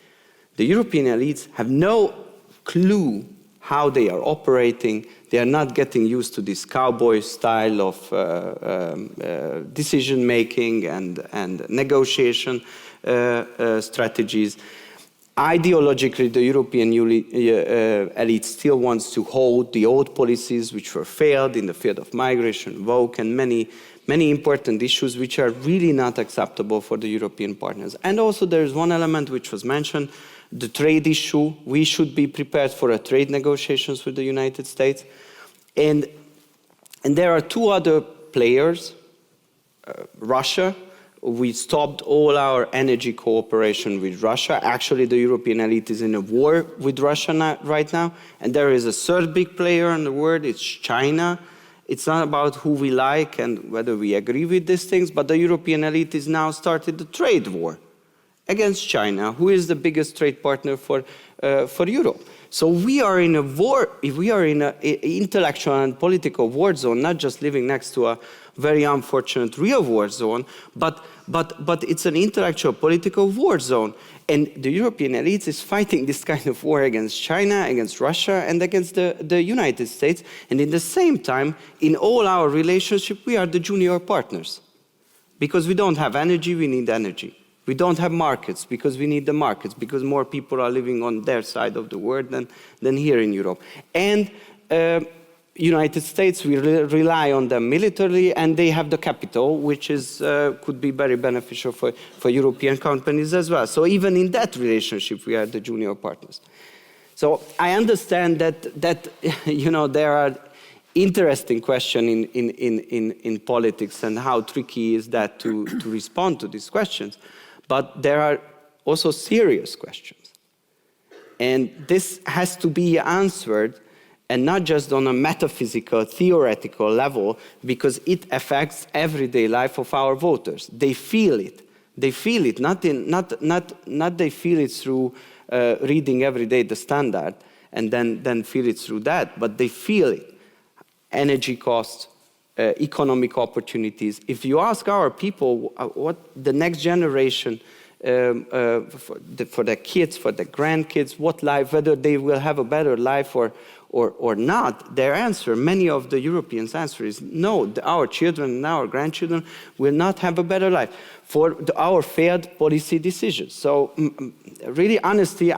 The European elites have no clue how they are operating. They are not getting used to this cowboy style of decision-making and negotiation strategies. Ideologically, the European elite still wants to hold the old policies which were failed in the field of migration, woke, and many important issues which are really not acceptable for the European partners. And also there is one element which was mentioned, the trade issue. We should be prepared for a trade negotiations with the United States. And there are two other players, Russia. We stopped all our energy cooperation with Russia. Actually, the European elite is in a war with Russia right now. And there is a third big player in the world, it's China. It's not about who we like and whether we agree with these things, but the European elite has now started the trade war against China, who is the biggest trade partner for Europe. So we are in a war, we are in an intellectual and political war zone, not just living next to a very unfortunate real war zone, but it's an intellectual political war zone. And the European elite is fighting this kind of war against China, against Russia, and against the United States. And in the same time, in all our relationship, we are the junior partners. Because we don't have energy, we need energy. We don't have markets because we need the markets, because more people are living on their side of the world than here in Europe. And United States, we rely on them militarily, and they have the capital, which is could be very beneficial for European companies as well. So even in that relationship, we are the junior partners. So I understand that you know, there are interesting questions in politics, and how tricky is that to respond to these questions. But there are also serious questions. And this has to be answered. and not just on a metaphysical, theoretical level, because it affects everyday life of our voters. They feel it. They feel it, not they feel it through reading every day the Standard and then feel it through that, but they feel it. Energy costs, economic opportunities. If you ask our people what the next generation, for their kids, for their grandkids, what life, whether they will have a better life or not, their answer, many of the Europeans' answer is no, our children and our grandchildren will not have a better life for our failed policy decisions. So really, honestly,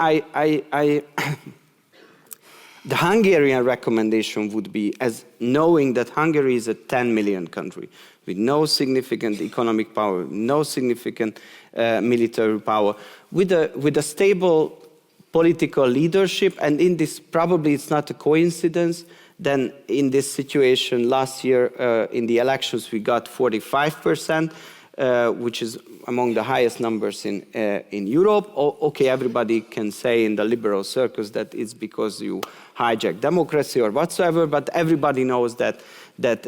the Hungarian recommendation would be, as knowing that Hungary is a 10 million country with no significant economic power, no significant military power, with a stable political leadership, and in this, probably it's not a coincidence, then in this situation last year in the elections we got 45%, which is among the highest numbers in Europe. Okay, everybody can say in the liberal circles that it's because you hijack democracy or whatsoever, but everybody knows that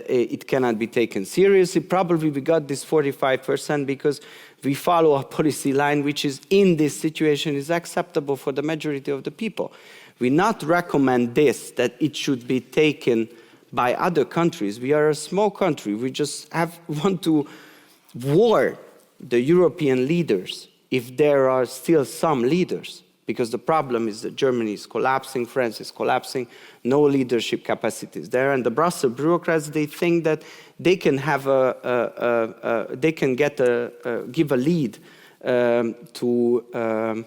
it cannot be taken seriously. Probably we got this 45% because we follow a policy line which is, in this situation, is acceptable for the majority of the people. We not recommend this, that it should be taken by other countries. We are a small country. We just want to warn the European leaders, if there are still some leaders, because the problem is that Germany is collapsing, France is collapsing, no leadership capacities there, and the Brussels bureaucrats, they think that they can have give a lead to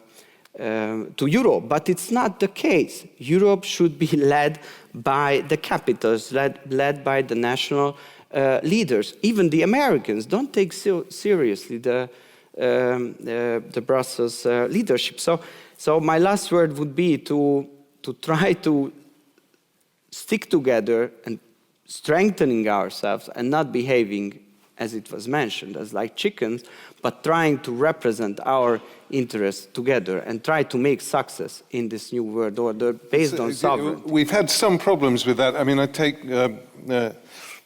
Europe, but it's not the case. Europe should be led by the capitals, led by the national leaders. Even the Americans don't take seriously the Brussels leadership. So my last word would be to try to stick together and strengthening ourselves and not behaving, as it was mentioned, as like chickens, but trying to represent our interests together and try to make success in this new world order based on sovereignty.
We've had some problems with that. I mean, I take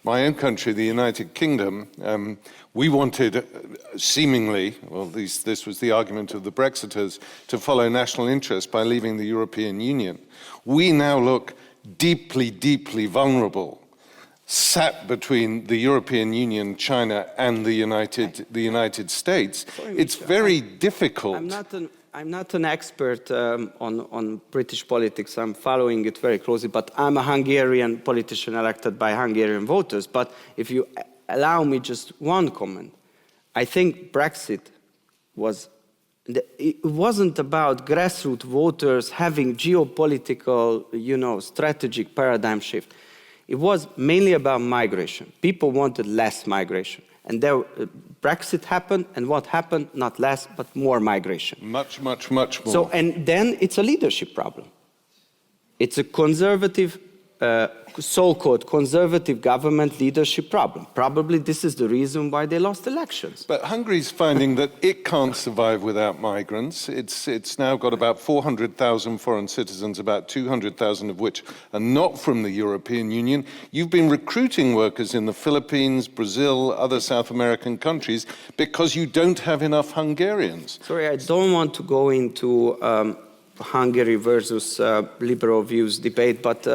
my own country, the United Kingdom. We wanted, seemingly, well, at least this was the argument of the Brexiters, to follow national interest by leaving the European Union. We now look deeply, deeply vulnerable, sat between the European Union, China, and the United States. Sorry, it's very difficult.
I'm not an expert on British politics. I'm following it very closely, but I'm a Hungarian politician elected by Hungarian voters. But if you allow me just one comment, I think Brexit it wasn't about grassroots voters having geopolitical, strategic paradigm shift. It was mainly about migration. People wanted less migration. And Brexit happened, and what happened? Not less, but more migration.
Much, much, much more.
So, and then it's a leadership problem. It's a conservative, so-called conservative government leadership problem. Probably this is the reason why they lost elections.
But Hungary's finding that it can't survive without migrants. It's now got about 400,000 foreign citizens, about 200,000 of which are not from the European Union. You've been recruiting workers in the Philippines, Brazil, other South American countries because you don't have enough Hungarians.
Sorry, I don't want to go into Hungary versus liberal views debate, but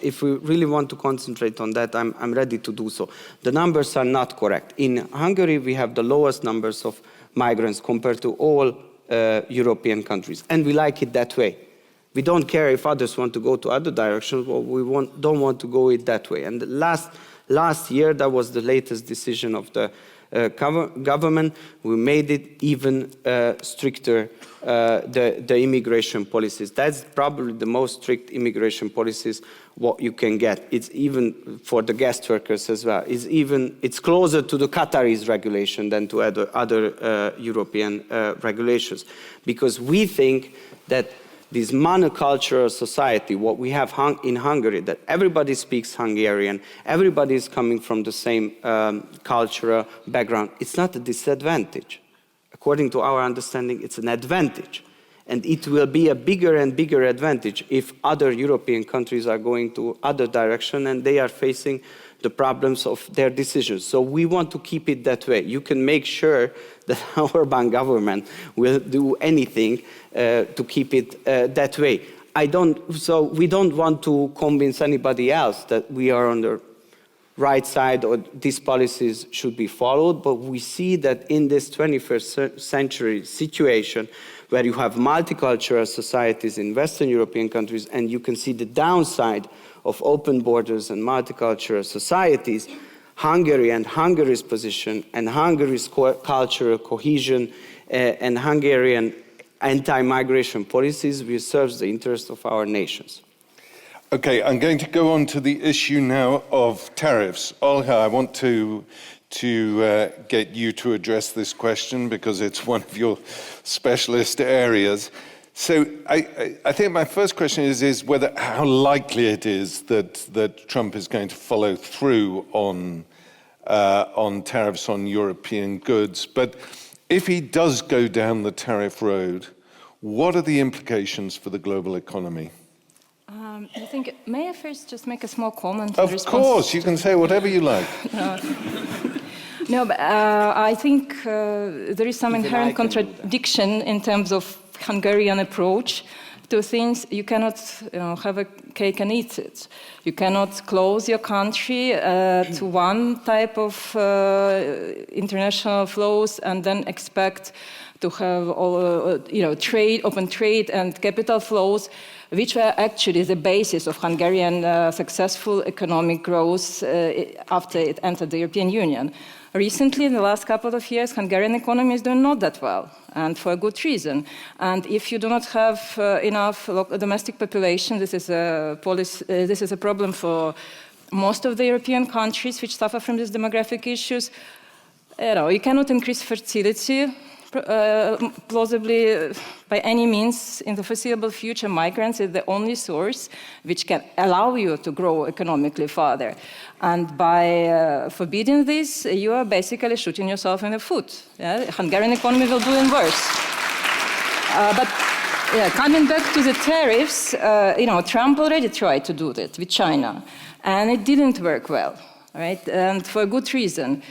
if we really want to concentrate on that, I'm ready to do so. The numbers are not correct. In Hungary, we have the lowest numbers of migrants compared to all European countries, and we like it that way. We don't care if others want to go to other directions, but we don't want to go it that way. And last year, that was the latest decision of the government. We made it even stricter, the immigration policies. That's probably the most strict immigration policies what you can get. It's even for the guest workers as well. It's closer to the Qataris regulation than to other European regulations, because we think that this monocultural society, what we have in Hungary, that everybody speaks Hungarian, everybody is coming from the same cultural background, it's not a disadvantage. According to our understanding, it's an advantage. And it will be a bigger and bigger advantage if other European countries are going to other direction and they are facing the problems of their decisions. So we want to keep it that way. You can make sure that our Orban government will do anything to keep it that way. So we don't want to convince anybody else that we are on the right side or these policies should be followed, but we see that in this 21st century situation where you have multicultural societies in Western European countries and you can see the downside of open borders and multicultural societies, Hungary and Hungary's position and Hungary's cultural cohesion and Hungarian anti-migration policies will serve the interest of our nations.
Okay, I'm going to go on to the issue now of tariffs. Olga, I want to get you to address this question because it's one of your specialist areas. So I think my first question is whether how likely it is that Trump is going to follow through on tariffs on European goods. But if he does go down the tariff road, what are the implications for the global economy?
I think, may I first just make a small comment?
Of course, you can say whatever you like.
No, but I think there is some inherent contradiction in terms of Hungarian approach to things. You cannot have a cake and eat it. You cannot close your country to one type of international flows and then expect to have all, trade, open trade and capital flows, which were actually the basis of Hungarian successful economic growth after it entered the European Union. Recently, in the last couple of years, Hungarian economy is doing not that well, and for a good reason. And if you do not have enough domestic population, this is a problem for most of the European countries which suffer from these demographic issues. You cannot increase fertility plausibly by any means in the foreseeable future. Migrants is the only source which can allow you to grow economically further. And by forbidding this, you are basically shooting yourself in the foot. Yeah? Hungarian economy will do it worse. But coming back to the tariffs, Trump already tried to do that with China, and it didn't work well, right? And for a good reason.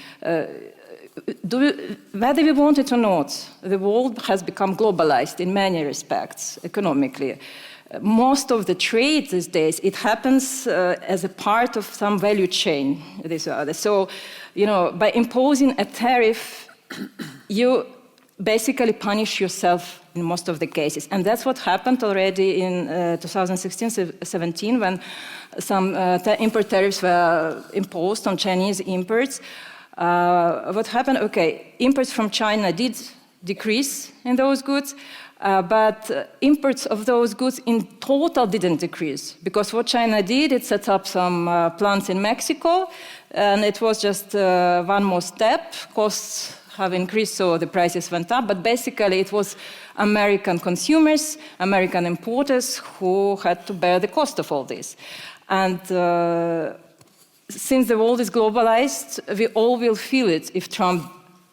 Whether we want it or not, the world has become globalized in many respects, economically. Most of the trade these days, it happens as a part of some value chain, this or other. So, by imposing a tariff, you basically punish yourself in most of the cases. And that's what happened already in 2016-17 when some import tariffs were imposed on Chinese imports. What happened? Okay, imports from China did decrease in those goods, but imports of those goods in total didn't decrease, because what China did, it set up some plants in Mexico, and it was just one more step. Costs have increased, so the prices went up, but basically it was American consumers, American importers who had to bear the cost of all this. And since the world is globalized, we all will feel it if Trump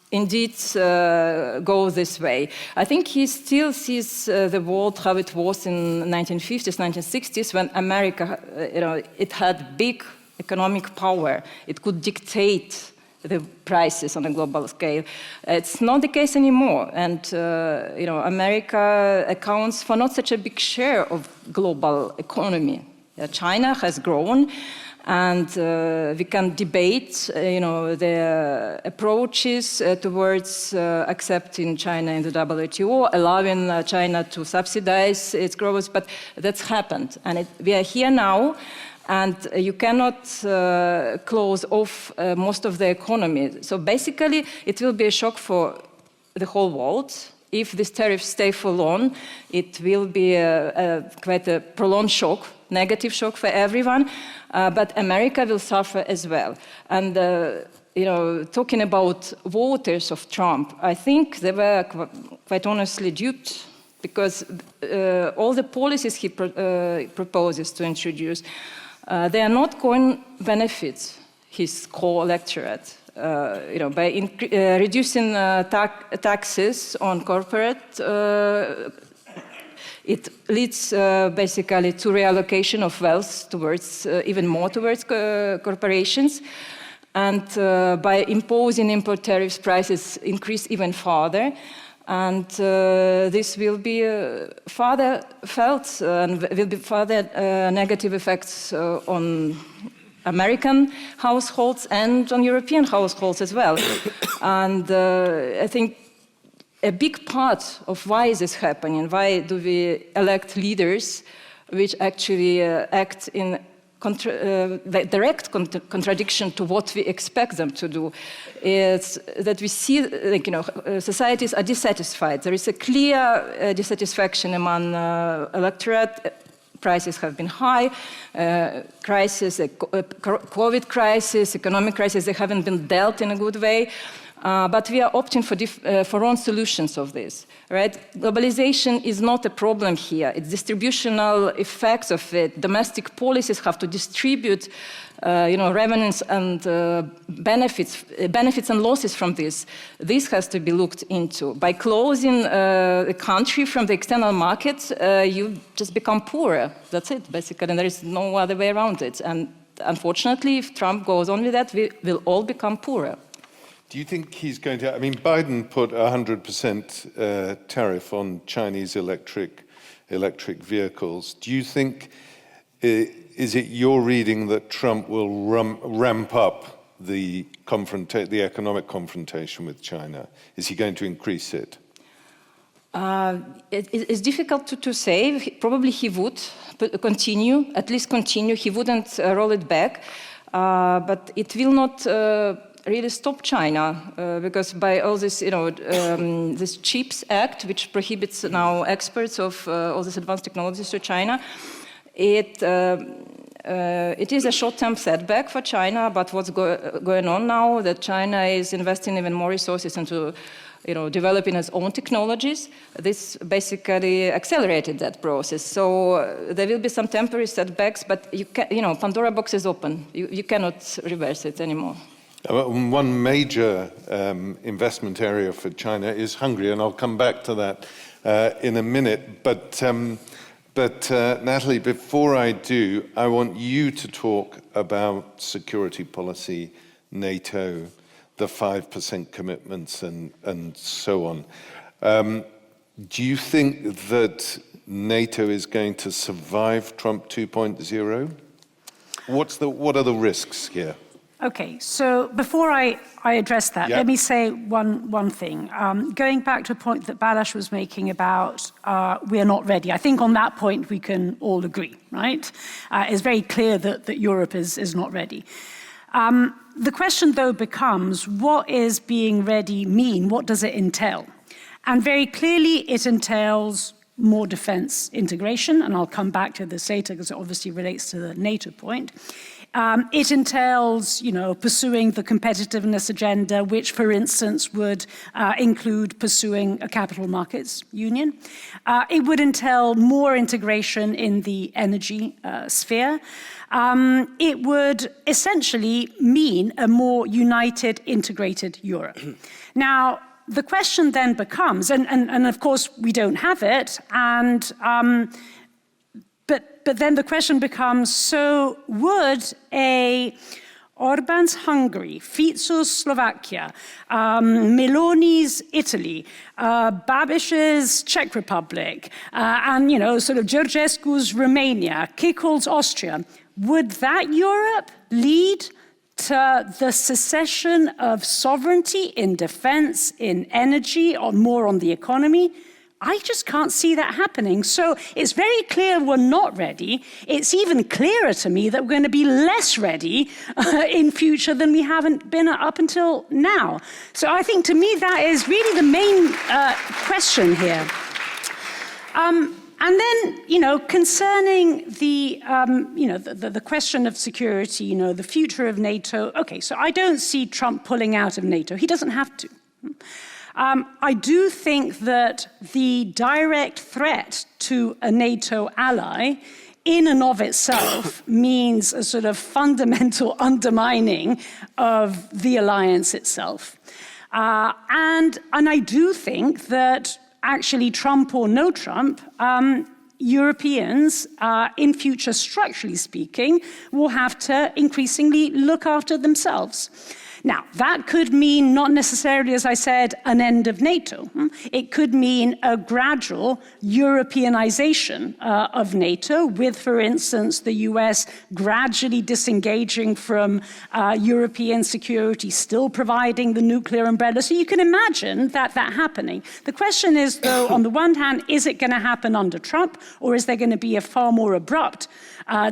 indeed goes this way. I think he still sees the world how it was in 1950s, 1960s, when America, it had big economic power. It could dictate the prices on a global scale. It's not the case anymore, and America accounts for not such a big share of global economy. China has grown. And we can debate, the approaches towards accepting China in the WTO, allowing China to subsidize its growth, but that's happened. And we are here now, and you cannot close off most of the economy. So basically, it will be a shock for the whole world. If these tariffs stay for long, it will be quite a prolonged shock, negative shock for everyone. But America will suffer as well. And, talking about voters of Trump, I think they were quite honestly duped, because all the policies he proposes to introduce, they are not going to benefit his core electorate. By reducing taxes on corporate It leads basically to reallocation of wealth towards, even more towards corporations. And by imposing import tariffs, prices increase even further. And this will be further felt and will be further negative effects on American households and on European households as well. And I think a big part of why is this happening, why do we elect leaders which actually act in direct contradiction to what we expect them to do, is that we see, like, societies are dissatisfied. There is a clear dissatisfaction among electorate. Prices have been high, crisis, COVID crisis, economic crisis, they haven't been dealt in a good way. But we are opting for own solutions of this, right? Globalization is not a problem here. It's distributional effects of it. Domestic policies have to distribute, revenues and benefits and losses from this. This has to be looked into. By closing a country from the external market, you just become poorer. That's it, basically, and there is no other way around it. And unfortunately, if Trump goes on with that, we will all become poorer.
Do you think he's going to, Biden put a 100% tariff on Chinese electric vehicles. Do you think, is it your reading that Trump will ramp up the economic confrontation with China? Is he going to increase it?
It's difficult to say. Probably he would continue, at least continue. He wouldn't roll it back, but it will not really stop China, because by all this, this CHIPS Act, which prohibits now exports of all these advanced technologies to China, it is a short-term setback for China. But what's going on now, that China is investing even more resources into, developing its own technologies. This basically accelerated that process. So there will be some temporary setbacks, but you can, Pandora box is open. You cannot reverse it anymore.
One major investment area for China is Hungary, and I'll come back to that in a minute. But Natalie, before I do, I want you to talk about security policy, NATO, the 5% commitments, and so on. Do you think that NATO is going to survive Trump 2.0? What are the risks here?
Okay, so before I address that, let me say one thing. Going back to a point that Balázs was making about we are not ready. I think on that point we can all agree, right? It's very clear that Europe is not ready. The question, though, becomes, what is being ready mean? What does it entail? And very clearly it entails more defense integration, and I'll come back to this later because it obviously relates to the NATO point. It entails, pursuing the competitiveness agenda, which, for instance, would include pursuing a capital markets union. It would entail more integration in the energy sphere. It would essentially mean a more united, integrated Europe. Now, the question then becomes, and of course we don't have it, but then the question becomes, so would Orban's Hungary, Fico's Slovakia, Meloni's Italy, Babish's Czech Republic, and sort of Georgescu's Romania, Kikel's Austria, would that Europe lead to the secession of sovereignty in defense, in energy, or more on the economy? I just can't see that happening. So it's very clear we're not ready. It's even clearer to me that we're going to be less ready in future than we haven't been up until now. So I think, to me, that is really the main question here. And then, concerning the question of security, the future of NATO. Okay, so I don't see Trump pulling out of NATO. He doesn't have to. I do think that the direct threat to a NATO ally in and of itself means a sort of fundamental undermining of the alliance itself. And I do think that actually Trump or no Trump, Europeans, in future, structurally speaking, will have to increasingly look after themselves. Now, that could mean not necessarily, as I said, an end of NATO. It could mean a gradual Europeanization of NATO, with, for instance, the US gradually disengaging from European security, still providing the nuclear umbrella. So you can imagine that happening. The question is, though, on the one hand, is it going to happen under Trump, or is there going to be a far more abrupt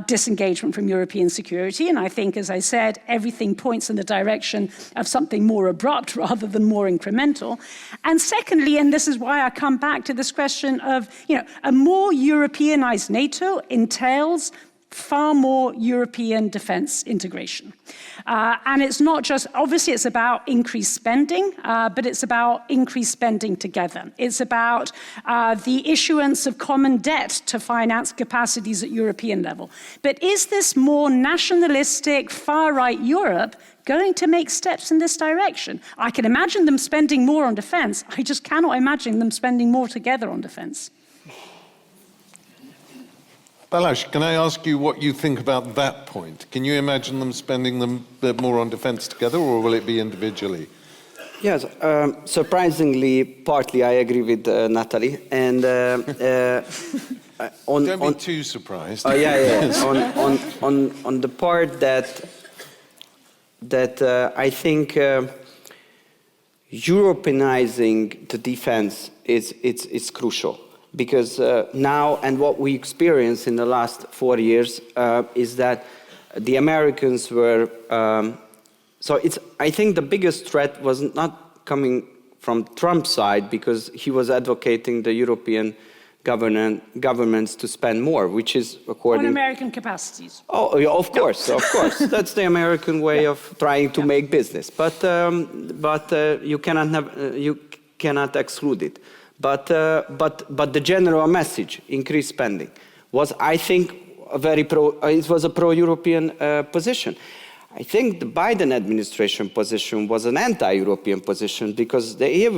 disengagement from European security? And I think, as I said, everything points in the direction of something more abrupt rather than more incremental. And secondly, and this is why I come back to this question of, a more Europeanized NATO entails far more European defense integration. And it's not just, obviously it's about increased spending, but it's about increased spending together. It's about the issuance of common debt to finance capacities at European level. But is this more nationalistic, far-right Europe going to make steps in this direction? I can imagine them spending more on defense. I just cannot imagine them spending more together on defense.
Balázs, can I ask you what you think about that point? Can you imagine them spending them more on defense together, or will it be individually?
Yes, surprisingly, partly I agree with Natalie. And
don't be too surprised.
On the part that I think Europeanizing the defense is crucial. Because now, and what we experienced in the last 4 years, is that the Americans were, I think the biggest threat was not coming from Trump's side, because he was advocating the European governments to spend more, which is according...
On American capacities.
Oh, of course. That's the American way of trying to make business. But you cannot exclude it. But the general message, increased spending, was, I think, it was a pro-European position. I think the Biden administration position was an anti-European position, because they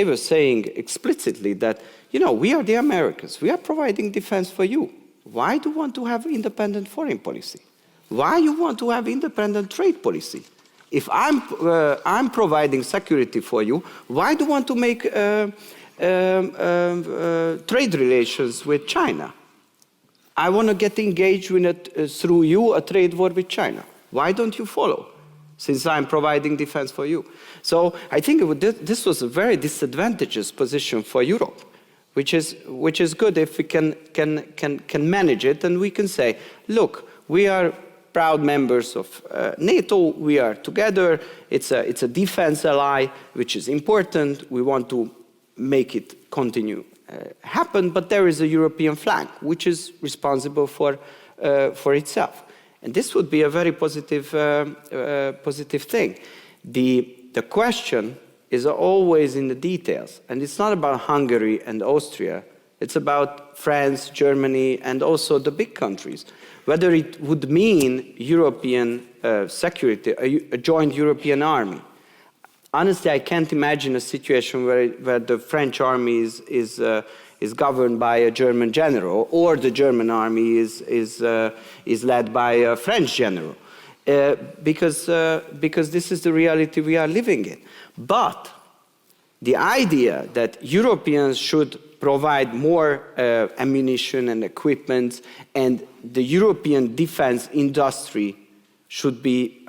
were saying explicitly that, we are the Americans, we are providing defense for you. Why do you want to have independent foreign policy? Why you want to have independent trade policy? If I'm providing security for you, why do you want to make trade relations with China? I want to get engaged with through you a trade war with China. Why don't you follow, since I'm providing defense for you? So I think this was a very disadvantageous position for Europe, which is good if we can manage it, and we can say, look, we are proud members of NATO, we are together, it's a defense ally, which is important, we want to make it continue happen, but there is a European flag which is responsible for itself, and this would be a very positive thing. The question is always in the details, and it's not about Hungary and Austria. It's about France, Germany, and also the big countries. Whether it would mean European security, a joint European army. Honestly, I can't imagine a situation where the French army is governed by a German general, or the German army is led by a French general, because this is the reality we are living in. But the idea that Europeans should provide more ammunition and equipment, and the European defense industry should be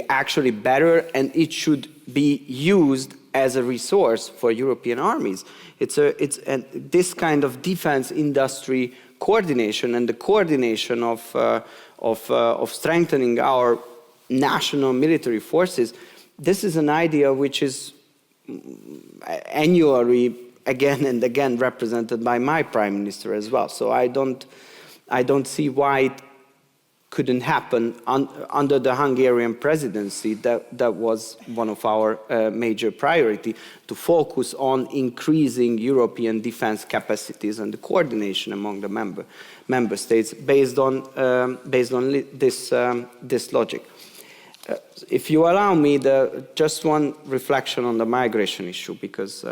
actually better, and it should be used as a resource for European armies. And this kind of defense industry coordination, and the coordination of strengthening our national military forces, this is an idea which is annually again and again represented by my prime minister as well. So I don't see why it couldn't happen under the Hungarian presidency. That was one of our major priority, to focus on increasing European defense capacities and the coordination among the member states based on this logic. If you allow me, just one reflection on the migration issue, because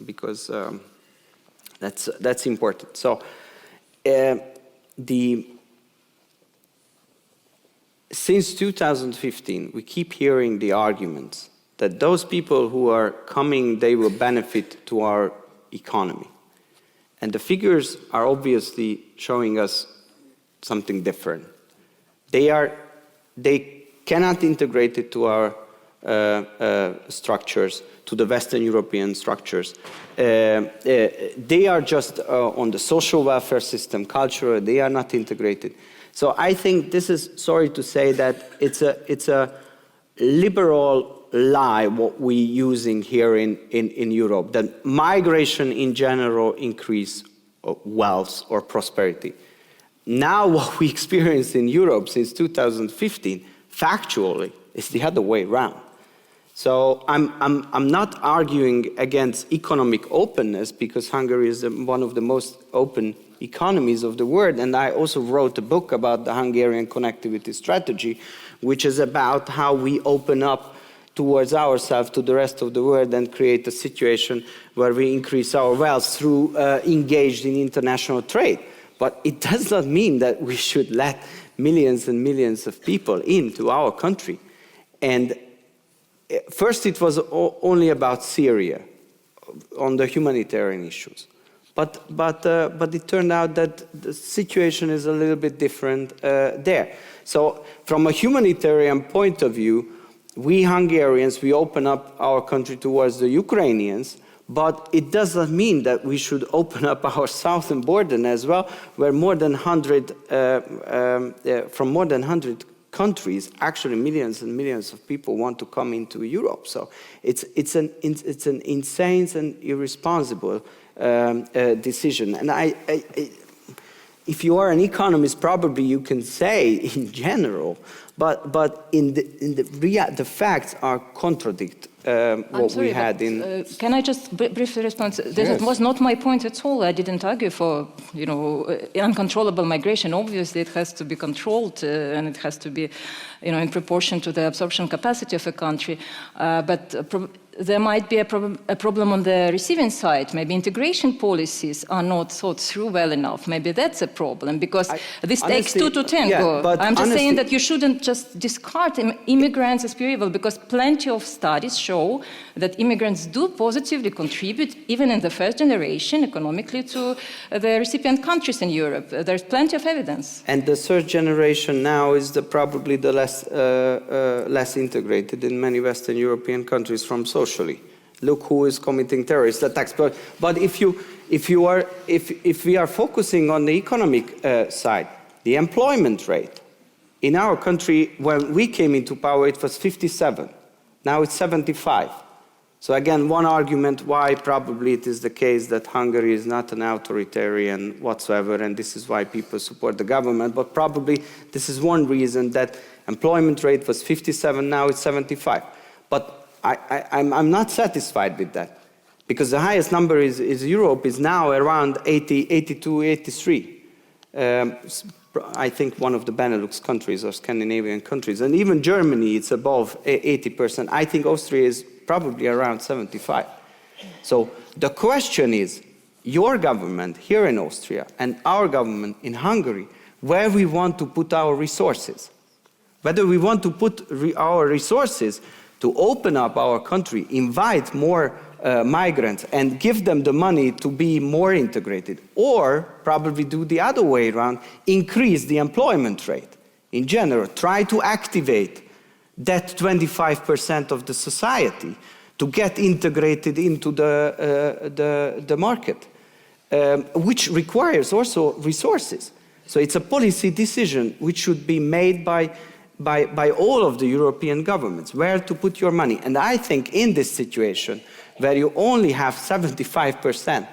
because that's important. So since 2015, we keep hearing the arguments that those people who are coming, they will benefit to our economy. And the figures are obviously showing us something different. They cannot integrate it to our structures, to the Western European structures. They are just on the social welfare system, cultural, they are not integrated. So I think this is, sorry to say that, it's a liberal lie what we're using here in Europe, that migration in general increase wealth or prosperity. Now what we experience in Europe since 2015, factually, is the other way around. So I'm not arguing against economic openness, because Hungary is one of the most open economies of the world, and I also wrote a book about the Hungarian connectivity strategy, which is about how we open up towards ourselves to the rest of the world and create a situation where we increase our wealth through engaged in international trade. But it does not mean that we should let millions and millions of people into our country. And first it was only about Syria, on the humanitarian issues. But it turned out that the situation is a little bit different there. So from a humanitarian point of view, we Hungarians, we open up our country towards the Ukrainians, but it does not mean that we should open up our southern border as well, where from more than 100 countries, actually millions and millions of people want to come into Europe. So it's an insane and irresponsible decision. And if you are an economist, probably you can say in general, but the facts are contradict what
sorry,
we had in.
Can I just briefly respond? That
Yes.
was not my point at all. I didn't argue for uncontrollable migration. Obviously, it has to be controlled and it has to be in proportion to the absorption capacity of a country. But there might be a problem on the receiving side. Maybe integration policies are not thought through well enough. Maybe that's a problem, because this takes two to tango.
Yeah,
I'm just saying that you shouldn't just discard immigrants as pure evil, because plenty of studies show that immigrants do positively contribute, even in the first generation, economically to the recipient countries in Europe. There's plenty of evidence.
And the third generation now is probably the less integrated in many Western European countries from socially. Look who is committing terrorist attacks. But if we are focusing on the economic side, the employment rate in our country, when we came into power, it was 57. Now it's 75. So again, one argument why probably it is the case that Hungary is not an authoritarian whatsoever, and this is why people support the government, but probably this is one reason that employment rate was 57, now it's 75. But I'm not satisfied with that, because the highest number is Europe is now around 80, 82, 83. I think one of the Benelux countries or Scandinavian countries, and even Germany, it's above 80%. I think Austria is probably around 75. So the question is, your government here in Austria and our government in Hungary, where we want to put our resources. Whether we want to put our resources to open up our country, invite more migrants and give them the money to be more integrated, or probably do the other way around, increase the employment rate in general, try to activate that 25% of the society to get integrated into the market, which requires also resources. So it's a policy decision which should be made by all of the European governments, where to put your money. And I think in this situation, where you only have 75%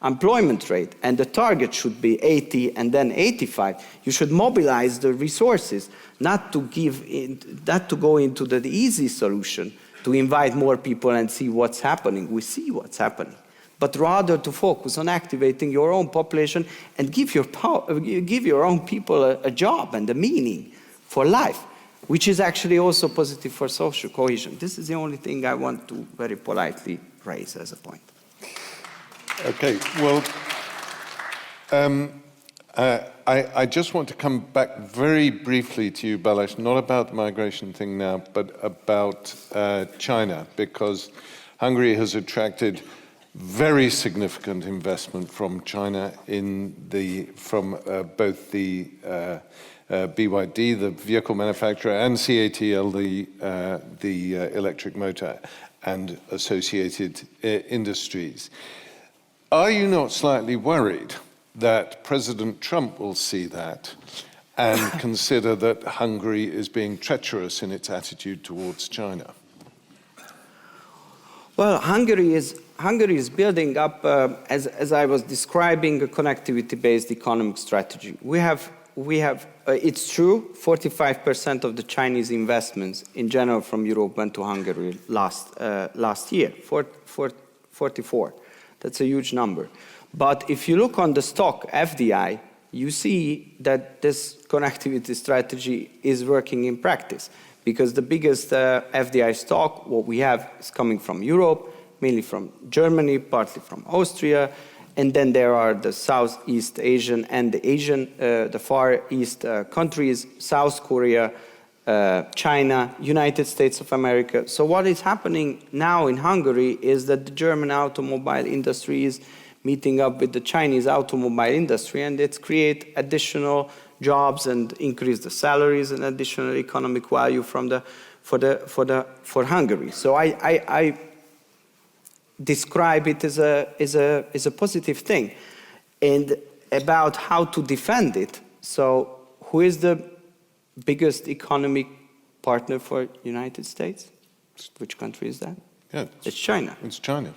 employment rate, and the target should be 80 and then 85, you should mobilize the resources, not to go into the easy solution, to invite more people and see what's happening. We see what's happening. But rather to focus on activating your own population and give your own people a job and a meaning for life, which is actually also positive for social cohesion. This is the only thing I want to very politely raise as a point.
Okay, well, I just want to come back very briefly to you, Balázs, not about the migration thing now, but about China, because Hungary has attracted very significant investment from China from both the BYD, the vehicle manufacturer, and CATL, the electric motor and associated industries. Are you not slightly worried that President Trump will see that and consider that Hungary is being treacherous in its attitude towards China?
Well, Hungary is building up, as I was describing, a connectivity-based economic strategy. We have. It's true, 45% of the Chinese investments in general from Europe went to Hungary last year. 44. That's a huge number. But if you look on the stock FDI, you see that this connectivity strategy is working in practice, because the biggest FDI stock, what we have, is coming from Europe, mainly from Germany, partly from Austria, and then there are the Southeast Asian and the Far East countries, South Korea, China, United States of America. So what is happening now in Hungary is that the German automobile industry is meeting up with the Chinese automobile industry, and it's create additional jobs and increase the salaries and additional economic value for Hungary. So I describe it as a positive thing. And about how to defend it, so who is the biggest economic partner for United States? Which country is that?
Yeah,
it's China.
It's China.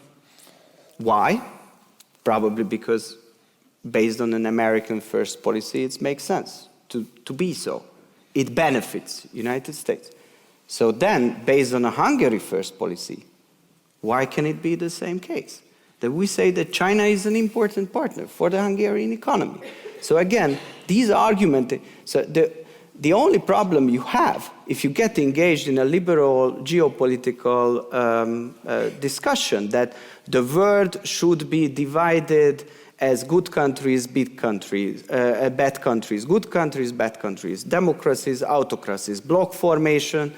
Why? Probably because based on an American first policy, it makes sense to be so. It benefits United States. So then, based on a Hungary first policy, why can it be the same case? That we say that China is an important partner for the Hungarian economy. So again, these arguments, so the only problem you have, if you get engaged in a liberal geopolitical discussion, that the world should be divided as good countries, bad countries, good countries, bad countries, democracies, autocracies, bloc formation,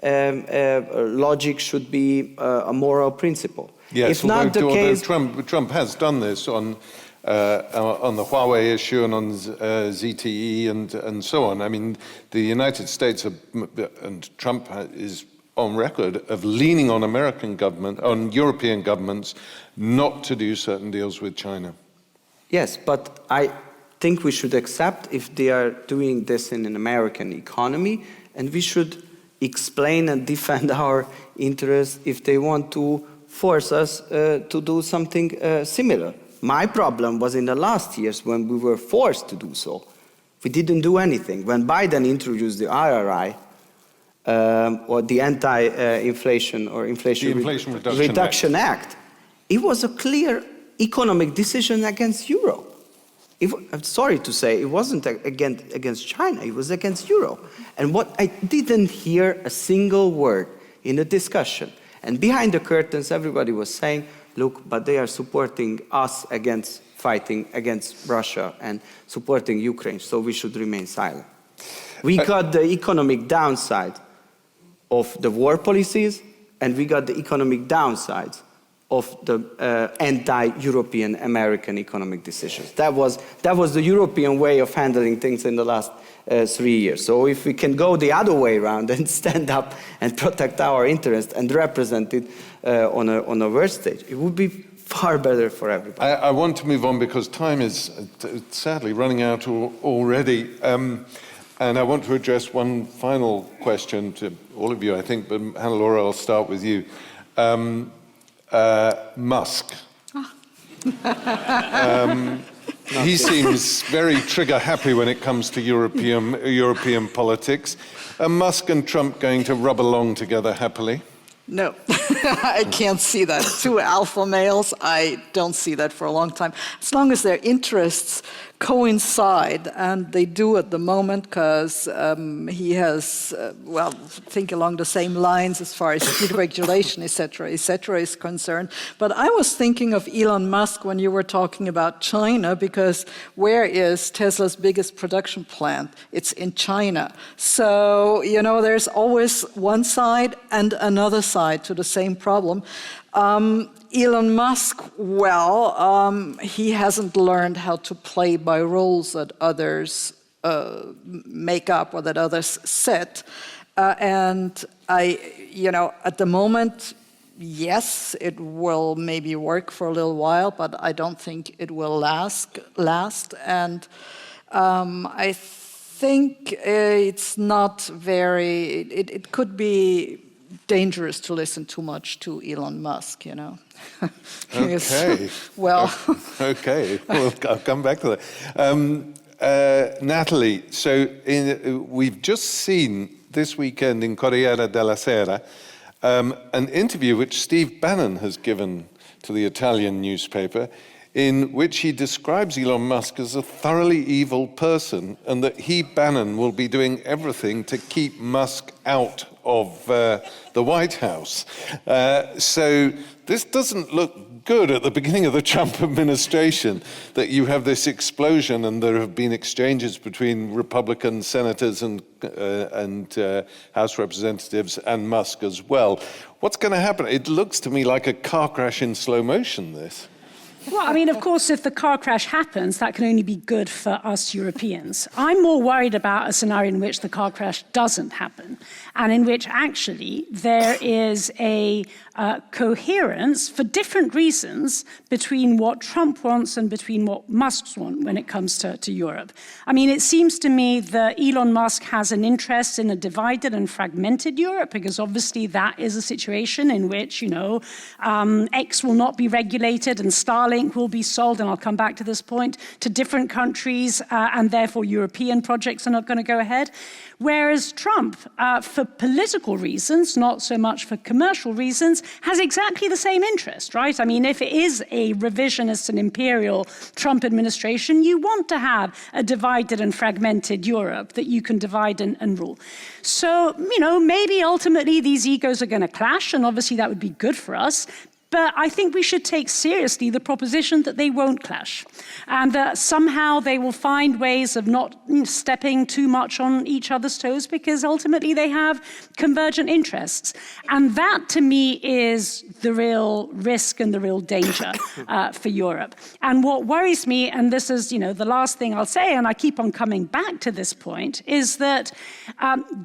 logic should be a moral principle.
Yes,
if not the case,
Trump has done this on the Huawei issue and on ZTE and so on. I mean, the United States and Trump is on record of leaning on on European governments not to do certain deals with China.
Yes, but I think we should accept if they are doing this in an American economy, and we should explain and defend our interests if they want to force us to do something similar. My problem was in the last years when we were forced to do so. We didn't do anything. When Biden introduced the IRI, or the Anti-Inflation or Inflation Reduction Act, it was a clear economic decision against Europe. I'm sorry to say, it wasn't against China, it was against Europe. And what I didn't hear a single word in the discussion. And behind the curtains, everybody was saying, look, but they are supporting us against fighting against Russia and supporting Ukraine, so we should remain silent. We got the economic downside of the war policies, and we got the economic downsides of the anti-European American economic decisions. That was the European way of handling things in the last 3 years. So if we can go the other way around and stand up and protect our interests and represent it on a world stage, it would be far better for everybody.
I want to move on because time is sadly running out already. And I want to address one final question to all of you, I think, but Hannah-Laura, I'll start with you. Musk. He seems very trigger-happy when it comes to European politics. Are Musk and Trump going to rub along together happily?
No, I can't see that. Two alpha males, I don't see that for a long time. As long as their interests coincide, and they do at the moment because he has, think along the same lines as far as speed regulation, etc., is concerned. But I was thinking of Elon Musk when you were talking about China, because where is Tesla's biggest production plant? It's in China. So, there's always one side and another side to the same problem. Elon Musk, he hasn't learned how to play by rules that others make up or that others set. And at the moment, yes, it will maybe work for a little while, but I don't think it will last. And I think it's not very, it could be dangerous to listen too much to Elon Musk,
Okay. Okay, I'll come back to that. Natalie, so we've just seen this weekend in Corriere della Sera an interview which Steve Bannon has given to the Italian newspaper, in which he describes Elon Musk as a thoroughly evil person, and that he, Bannon, will be doing everything to keep Musk out of the White House. So this doesn't look good at the beginning of the Trump administration, that you have this explosion and there have been exchanges between Republican senators and House representatives and Musk as well. What's going to happen? It looks to me like a car crash in slow motion, this.
Well, I mean, of course, if the car crash happens, that can only be good for us Europeans. I'm more worried about a scenario in which the car crash doesn't happen, and in which actually there is a coherence for different reasons between what Trump wants and between what Musk wants when it comes to Europe. I mean, it seems to me that Elon Musk has an interest in a divided and fragmented Europe, because obviously that is a situation in which, X will not be regulated and Starlink will be sold, and I'll come back to this point, to different countries, and therefore European projects are not going to go ahead. Whereas Trump, for political reasons, not so much for commercial reasons, has exactly the same interest, right? I mean, if it is a revisionist and imperial Trump administration, you want to have a divided and fragmented Europe that you can divide and rule. So, maybe ultimately these egos are going to clash, and obviously that would be good for us. But I think we should take seriously the proposition that they won't clash, and that somehow they will find ways of not stepping too much on each other's toes, because ultimately they have convergent interests. And that, to me, is the real risk and the real danger for Europe. And what worries me, and this is, the last thing I'll say, and I keep on coming back to this point, is that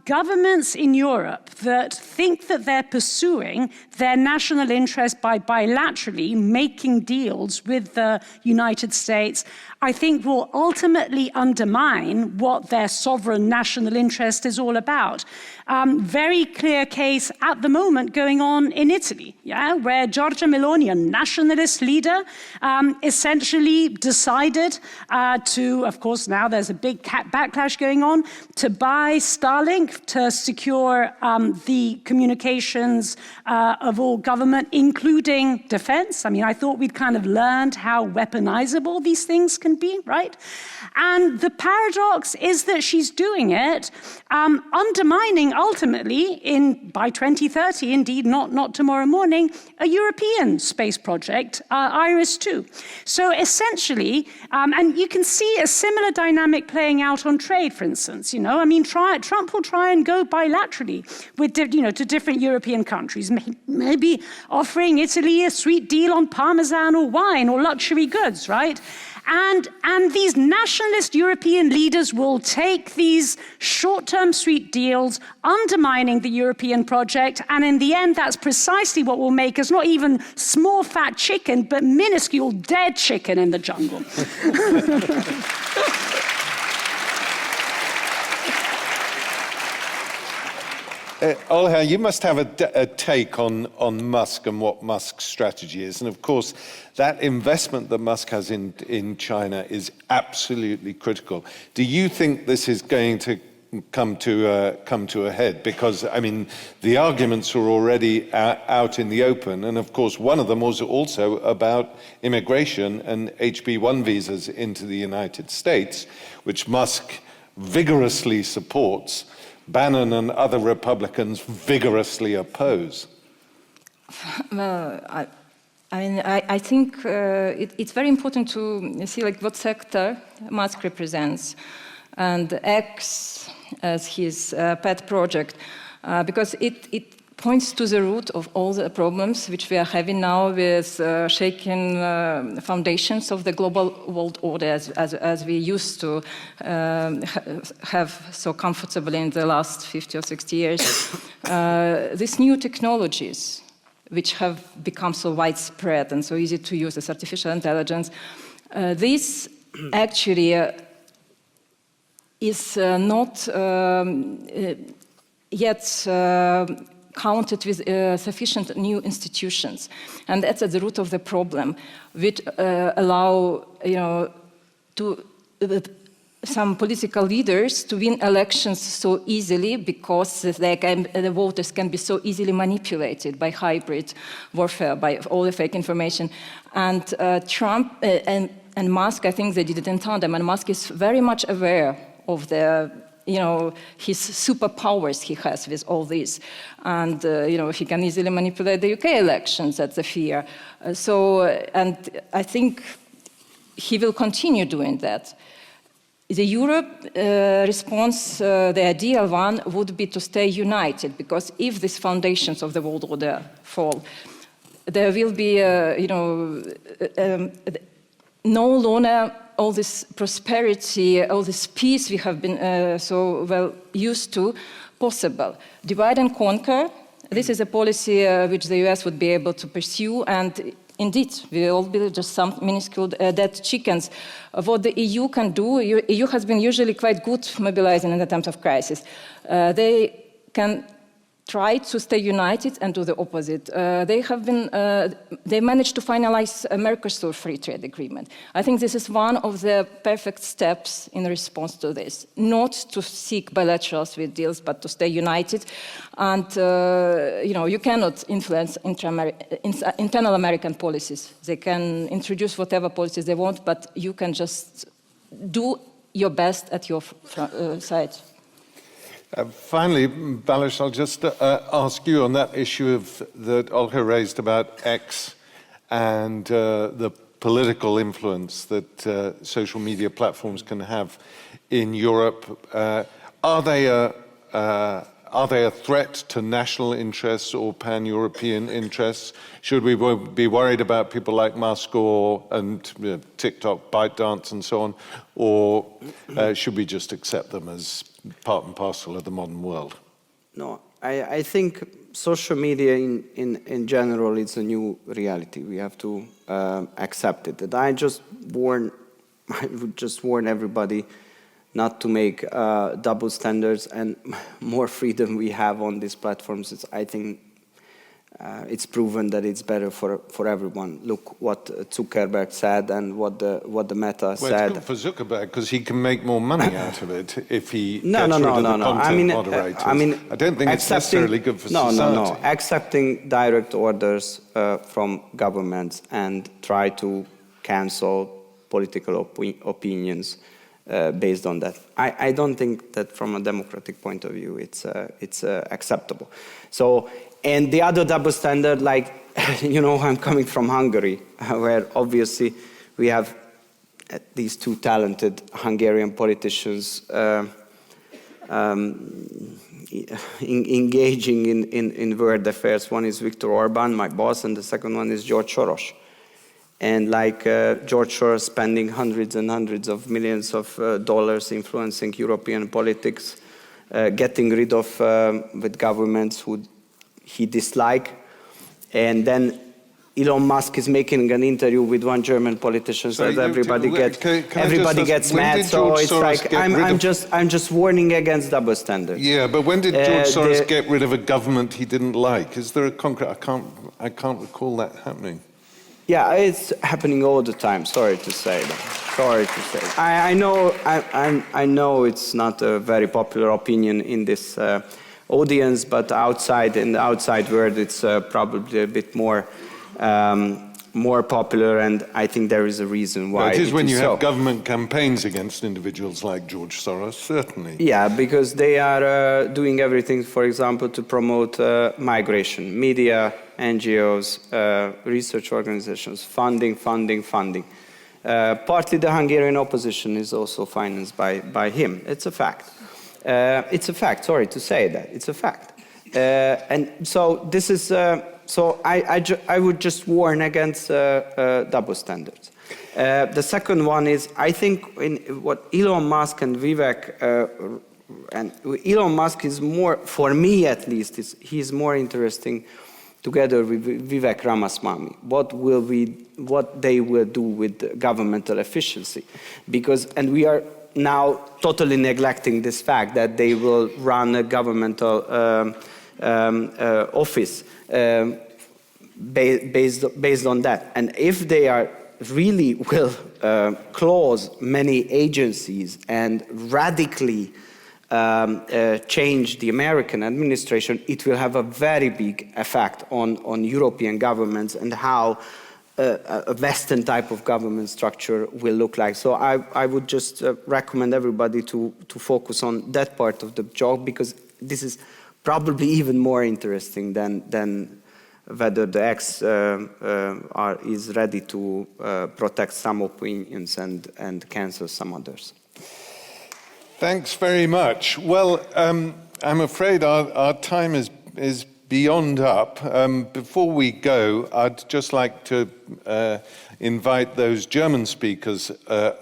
governments in Europe that think that they're pursuing their national interest by bilaterally making deals with the United States, I think will ultimately undermine what their sovereign national interest is all about. Very clear case at the moment going on in Italy, where Giorgia Meloni, a nationalist leader, essentially decided to, of course, now there's a big backlash going on, to buy Starlink to secure the communications of all government, including defense. I mean, I thought we'd kind of learned how weaponizable these things can be, right? And the paradox is that she's doing it, undermining ultimately, by 2030, indeed not tomorrow morning, a European space project, IRIS-2. So essentially, and you can see a similar dynamic playing out on trade, for instance. I mean, Trump will try and go bilaterally with, to different European countries, maybe offering Italy a sweet deal on Parmesan or wine or luxury goods, right? And these nationalist European leaders will take these short-term sweet deals, undermining the European project, and in the end, that's precisely what will make us not even small fat chicken, but minuscule dead chicken in the jungle.
Olha, you must have a take on Musk and what Musk's strategy is. And of course, that investment that Musk has in China is absolutely critical. Do you think this is going to come to a head? Because, I mean, the arguments are already out in the open. And of course, one of them was also about immigration and HB1 visas into the United States, which Musk vigorously supports. Bannon and other Republicans vigorously oppose.
Well, I think it's very important to see like what sector Musk represents, and X as his pet project, because it points to the root of all the problems which we are having now with shaking foundations of the global world order as we used to have so comfortably in the last 50 or 60 years. These new technologies which have become so widespread and so easy to use as artificial intelligence, this actually is not yet counted with sufficient new institutions. And that's at the root of the problem, which allow, some political leaders to win elections so easily because the voters can be so easily manipulated by hybrid warfare, by all the fake information. And Trump and Musk, I think they did it in tandem, and Musk is very much aware of the his superpowers he has with all this. And, he can easily manipulate the UK elections, that's the fear. And I think he will continue doing that. The Europe response, the ideal one, would be to stay united, because if these foundations of the world order fall, there will be, no longer all this prosperity, all this peace we have been so well used to possible. Divide and conquer, this is a policy which the US would be able to pursue, and indeed, we will be just some minuscule dead chickens. What the EU can do, EU has been usually quite good mobilizing in the times of crisis. They can try to stay united and do the opposite. They managed to finalize a Mercosur free trade agreement. I think this is one of the perfect steps in response to this. Not to seek bilaterals with deals, but to stay united. And, you cannot influence internal American policies. They can introduce whatever policies they want, but you can just do your best at your side.
Finally, Balázs, I'll just ask you on that issue that Olga raised about X and the political influence that social media platforms can have in Europe. Are they a threat to national interests or pan-European interests? Should we be worried about people like Musk and TikTok, ByteDance and so on? Or should we just accept them as part and parcel of the modern world?
No, I think social media in general is a new reality. We have to accept it. And I would just warn everybody not to make double standards, and more freedom we have on these platforms. I think it's proven that it's better for everyone. Look what Zuckerberg said and what the Meta said.
It's good for Zuckerberg because he can make more money out of it if he gets rid of the content moderators. I don't think it's necessarily good for society.
No. Accepting direct orders from governments and try to cancel political opinions based on that. I don't think that from a democratic point of view it's acceptable. So, and the other double standard, like, I'm coming from Hungary, where obviously we have these two talented Hungarian politicians engaging in world affairs. One is Viktor Orbán, my boss, and the second one is George Soros. And like George Soros spending hundreds and hundreds of millions of dollars influencing European politics, getting rid of with governments who he dislikes, and then Elon Musk is making an interview with one German politician, so everybody gets mad. So it's like I'm just warning against double standards.
Yeah, but when did George Soros get rid of a government he didn't like? Is there a concrete? I can't recall that happening.
Yeah, it's happening all the time. Sorry to say that. Sorry to say. I know it's not a very popular opinion in this audience, but in the outside world, it's probably a bit more popular, and I think there is a reason why.
It is when you have government campaigns against individuals like George Soros, certainly.
Yeah, because they are doing everything, for example, to promote migration, media, NGOs, research organizations, funding. Partly the Hungarian opposition is also financed by him. It's a fact. It's a fact, sorry to say that. It's a fact. And so this is, so I would just warn against double standards. The second one is, I think in what Elon Musk and Vivek, and Elon Musk is more, for me at least, he's more interesting together with Vivek Ramaswamy, what they will do with governmental efficiency. Because, and we are now totally neglecting this fact that they will run a governmental office based on that. And if they are really will close many agencies and radically change the American administration, it will have a very big effect on European governments and how a Western type of government structure will look like. So I would just recommend everybody to focus on that part of the job, because this is probably even more interesting than whether the X is ready to protect some opinions and cancel some others.
Thanks very much. Well, I'm afraid our time is beyond up. Before we go, I'd just like to invite those German speakers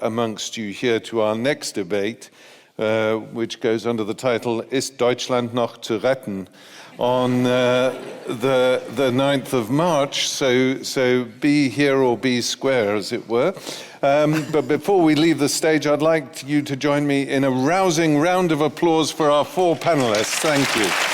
amongst you here to our next debate, which goes under the title, Ist Deutschland noch zu retten? On the 9th of March, so be here or be square, as it were. But before we leave the stage, I'd like you to join me in a rousing round of applause for our 4 panelists. Thank you.